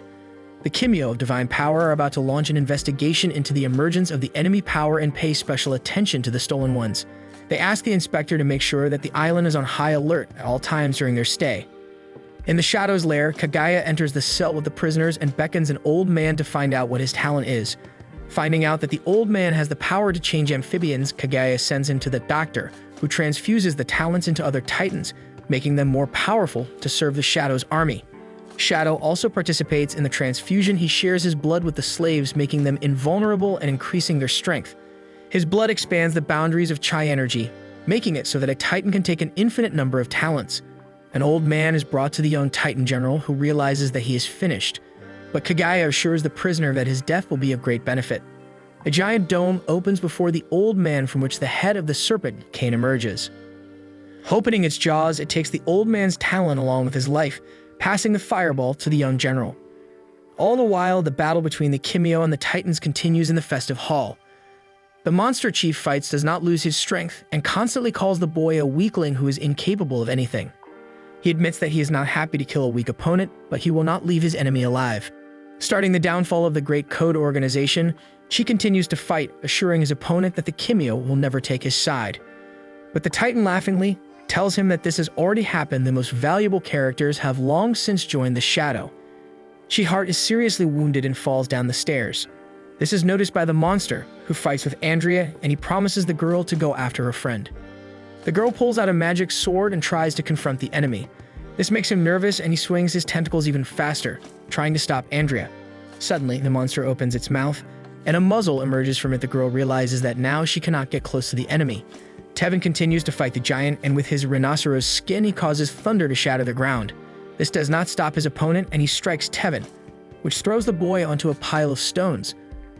The Kimyo of Divine Power are about to launch an investigation into the emergence of the enemy power and pay special attention to the stolen ones. They ask the inspector to make sure that the island is on high alert at all times during their stay. In the Shadow's lair, Kagaya enters the cell with the prisoners and beckons an old man to find out what his talent is. Finding out that the old man has the power to change amphibians, Kagaya sends him to the doctor, who transfuses the talents into other titans, making them more powerful to serve the Shadow's army. Shadow also participates in the transfusion. He shares his blood with the slaves, making them invulnerable and increasing their strength. His blood expands the boundaries of Chi energy, making it so that a titan can take an infinite number of talents. An old man is brought to the young titan general, who realizes that he is finished, but Kagaya assures the prisoner that his death will be of great benefit. A giant dome opens before the old man, from which the head of the serpent cane emerges. Opening its jaws, it takes the old man's talent along with his life, passing the fireball to the young general. All the while, the battle between the Kimyo and the Titans continues in the festive hall. The monster chief fights does not lose his strength and constantly calls the boy a weakling who is incapable of anything. He admits that he is not happy to kill a weak opponent, but he will not leave his enemy alive. Starting the downfall of the Great Code organization, she continues to fight, assuring his opponent that the Kimyo will never take his side. But the Titan laughingly tells him that this has already happened. The most valuable characters have long since joined the Shadow. She-Heart is seriously wounded and falls down the stairs. This is noticed by the monster, who fights with Andrea, and he promises the girl to go after her friend. The girl pulls out a magic sword and tries to confront the enemy. This makes him nervous, and he swings his tentacles even faster, trying to stop Andrea. Suddenly, the monster opens its mouth, and a muzzle emerges from it. The girl realizes that now she cannot get close to the enemy. Tevin continues to fight the giant, and with his rhinoceros skin, he causes thunder to shatter the ground. This does not stop his opponent, and he strikes Tevin, which throws the boy onto a pile of stones.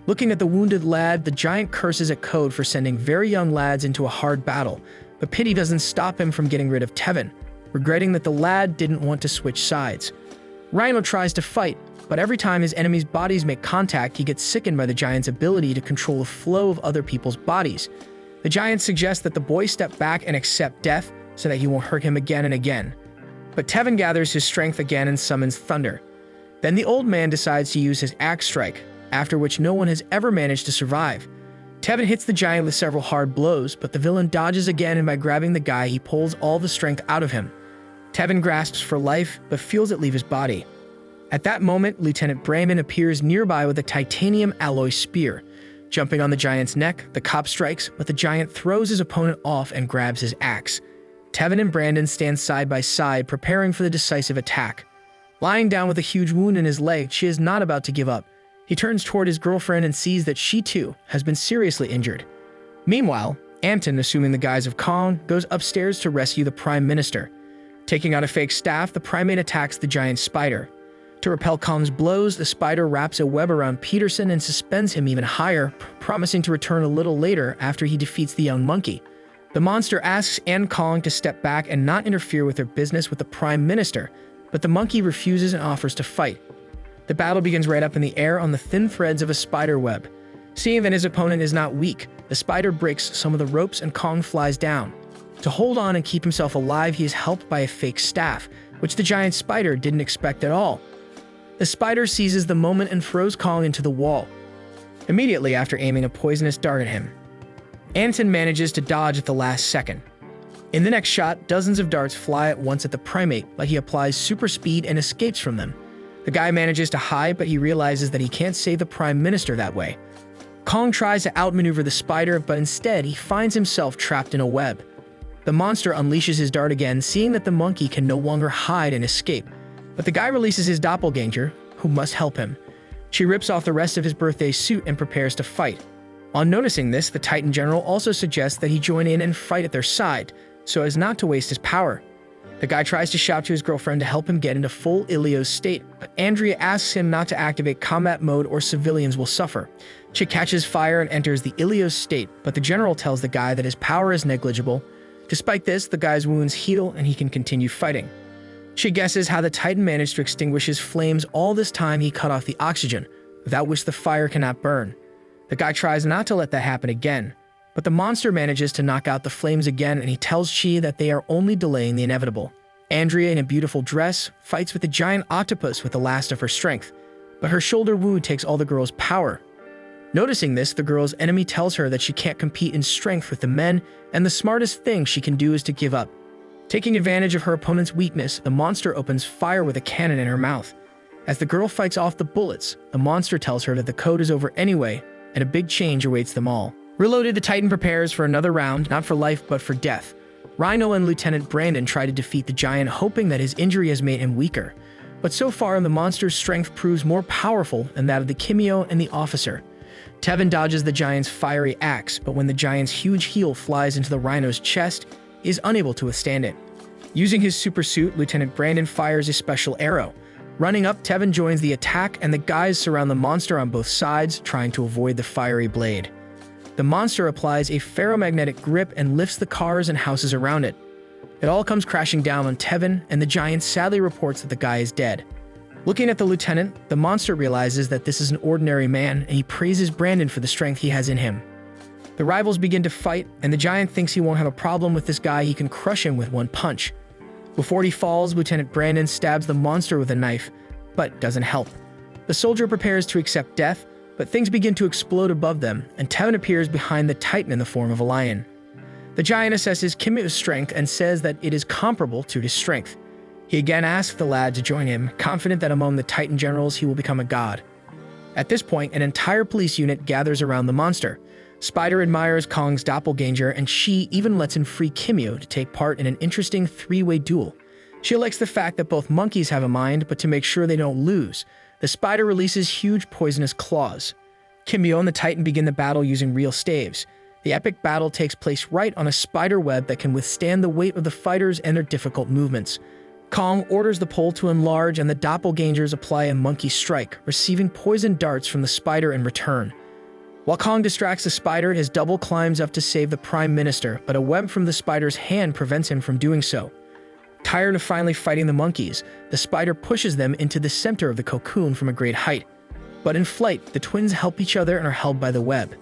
Looking at the wounded lad, the giant curses at Code for sending very young lads into a hard battle, but pity doesn't stop him from getting rid of Tevin, regretting that the lad didn't want to switch sides. Rhino tries to fight, but every time his enemies' bodies make contact, he gets sickened by the giant's ability to control the flow of other people's bodies. The giant suggests that the boy step back and accept death so that he won't hurt him again and again. But Tevin gathers his strength again and summons thunder. Then the old man decides to use his axe strike, after which no one has ever managed to survive. Tevin hits the giant with several hard blows, but the villain dodges again, and by grabbing the guy, he pulls all the strength out of him. Tevin grasps for life, but feels it leave his body. At that moment, Lieutenant Brayman appears nearby with a titanium alloy spear. Jumping on the giant's neck, the cop strikes, but the giant throws his opponent off and grabs his axe. Tevin and Brandon stand side by side, preparing for the decisive attack. Lying down with a huge wound in his leg, she is not about to give up. He turns toward his girlfriend and sees that she too has been seriously injured. Meanwhile, Anton, assuming the guise of Kong, goes upstairs to rescue the Prime Minister. Taking out a fake staff, the primate attacks the giant spider. To repel Kong's blows, the spider wraps a web around Peterson and suspends him even higher, promising to return a little later after he defeats the young monkey. The monster asks Kong to step back and not interfere with their business with the Prime Minister, but the monkey refuses and offers to fight. The battle begins right up in the air on the thin threads of a spider web. Seeing that his opponent is not weak, the spider breaks some of the ropes and Kong flies down. To hold on and keep himself alive, he is helped by a fake staff, which the giant spider didn't expect at all. The spider seizes the moment and throws Kong into the wall, immediately after aiming a poisonous dart at him. Anton manages to dodge at the last second. In the next shot, dozens of darts fly at once at the primate, but he applies super speed and escapes from them. The guy manages to hide, but he realizes that he can't save the Prime Minister that way. Kong tries to outmaneuver the spider, but instead he finds himself trapped in a web. The monster unleashes his dart again, seeing that the monkey can no longer hide and escape. But the guy releases his doppelganger, who must help him. She rips off the rest of his birthday suit and prepares to fight. On noticing this, the Titan General also suggests that he join in and fight at their side, so as not to waste his power. The guy tries to shout to his girlfriend to help him get into full Ilios state, but Andrea asks him not to activate combat mode or civilians will suffer. She catches fire and enters the Ilios state, but the general tells the guy that his power is negligible. Despite this, the guy's wounds heal and he can continue fighting. She guesses how the Titan managed to extinguish his flames all this time. He cut off the oxygen, without which the fire cannot burn. The guy tries not to let that happen again, but the monster manages to knock out the flames again, and he tells Chi that they are only delaying the inevitable. Andrea, in a beautiful dress, fights with a giant octopus with the last of her strength, but her shoulder wound takes all the girl's power. Noticing this, the girl's enemy tells her that she can't compete in strength with the men, and the smartest thing she can do is to give up. Taking advantage of her opponent's weakness, the monster opens fire with a cannon in her mouth. As the girl fights off the bullets, the monster tells her that the code is over anyway, and a big change awaits them all. Reloaded, the Titan prepares for another round, not for life, but for death. Rhino and Lieutenant Brandon try to defeat the giant, hoping that his injury has made him weaker. But so far, the monster's strength proves more powerful than that of the Kimyo and the officer. Tevin dodges the giant's fiery axe, but when the giant's huge heel flies into the Rhino's chest, he is unable to withstand it. Using his super suit, Lieutenant Brandon fires a special arrow. Running up, Tevin joins the attack, and the guys surround the monster on both sides, trying to avoid the fiery blade. The monster applies a ferromagnetic grip and lifts the cars and houses around it. It all comes crashing down on Tevin, and the giant sadly reports that the guy is dead. Looking at the lieutenant, the monster realizes that this is an ordinary man, and he praises Brandon for the strength he has in him. The rivals begin to fight, and the giant thinks he won't have a problem with this guy. He can crush him with one punch. Before he falls, Lieutenant Brandon stabs the monster with a knife, but doesn't help. The soldier prepares to accept death, but things begin to explode above them, and Tevin appears behind the Titan in the form of a lion. The giant assesses Kimyo's strength and says that it is comparable to his strength. He again asks the lad to join him, confident that among the Titan generals he will become a god. At this point, an entire police unit gathers around the monster. Spider admires Kong's doppelganger, and she even lets him free Kimyo to take part in an interesting three-way duel. She likes the fact that both monkeys have a mind, but to make sure they don't lose, the spider releases huge poisonous claws. Kimyo and the Titan begin the battle using real staves. The epic battle takes place right on a spider web that can withstand the weight of the fighters and their difficult movements. Kong orders the pole to enlarge, and the doppelgangers apply a monkey strike, receiving poison darts from the spider in return. While Kong distracts the spider, his double climbs up to save the Prime Minister, but a web from the spider's hand prevents him from doing so. Tired of finally fighting the monkeys, the spider pushes them into the center of the cocoon from a great height. But in flight, the twins help each other and are held by the web.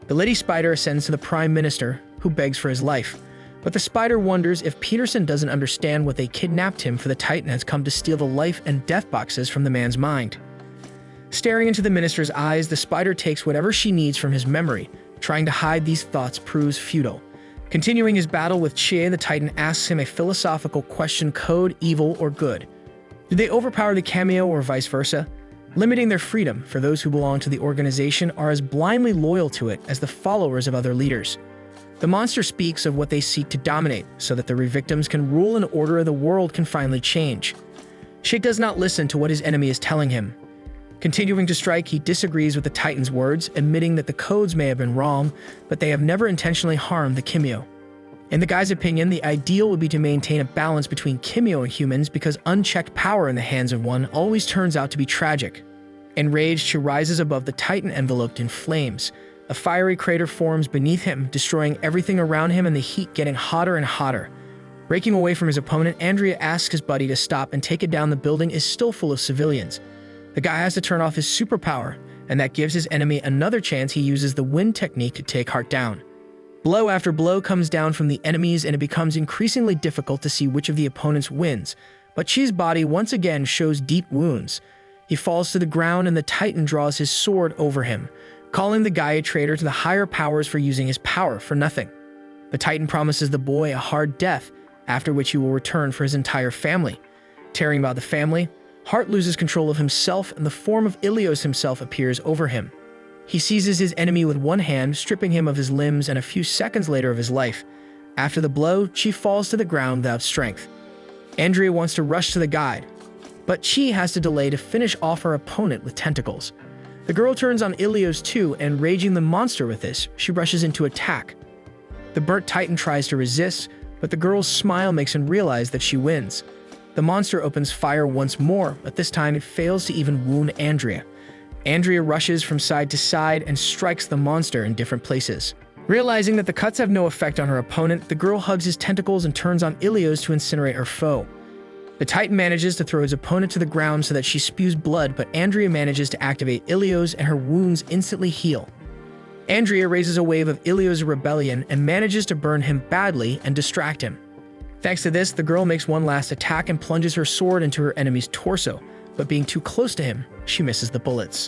The lady spider ascends to the Prime Minister, who begs for his life. But the spider wonders if Peterson doesn't understand what they kidnapped him for. The Titan has come to steal the life and death boxes from the man's mind. Staring into the minister's eyes, the spider takes whatever she needs from his memory. Trying to hide these thoughts proves futile. Continuing his battle with Chie, the Titan asks him a philosophical question: code, evil, or good? Do they overpower the Kimyo or vice versa? Limiting their freedom, for those who belong to the organization are as blindly loyal to it as the followers of other leaders. The monster speaks of what they seek to dominate, so that the victims can rule and order of the world can finally change. Chie does not listen to what his enemy is telling him. Continuing to strike, he disagrees with the Titan's words, admitting that the codes may have been wrong, but they have never intentionally harmed the Kimyo. In the guy's opinion, the ideal would be to maintain a balance between Kimyo and humans, because unchecked power in the hands of one always turns out to be tragic. Enraged, she rises above the Titan enveloped in flames. A fiery crater forms beneath him, destroying everything around him and the heat getting hotter and hotter. Breaking away from his opponent, Andrea asks his buddy to stop and take it down. The building is still full of civilians. The guy has to turn off his superpower, and that gives his enemy another chance. He uses the wind technique to take Hart down. Blow after blow comes down from the enemies, and it becomes increasingly difficult to see which of the opponents wins. But Chi's body once again shows deep wounds. He falls to the ground, and the Titan draws his sword over him, calling the guy a traitor to the higher powers for using his power for nothing. The Titan promises the boy a hard death, after which he will return for his entire family. Tearing about the family, Hart loses control of himself, and the form of Ilios himself appears over him. He seizes his enemy with one hand, stripping him of his limbs and a few seconds later of his life. After the blow, Chi falls to the ground without strength. Andrea wants to rush to the guide, but Chi has to delay to finish off her opponent with tentacles. The girl turns on Ilios too, and raging the monster with this, she rushes into attack. The burnt Titan tries to resist, but the girl's smile makes him realize that she wins. The monster opens fire once more, but this time it fails to even wound Andrea. Andrea rushes from side to side and strikes the monster in different places. Realizing that the cuts have no effect on her opponent, the girl hugs his tentacles and turns on Ilios to incinerate her foe. The Titan manages to throw his opponent to the ground so that she spews blood, but Andrea manages to activate Ilios and her wounds instantly heal. Andrea raises a wave of Ilios' rebellion and manages to burn him badly and distract him. Thanks to this, the girl makes one last attack and plunges her sword into her enemy's torso, but being too close to him, she misses the bullets.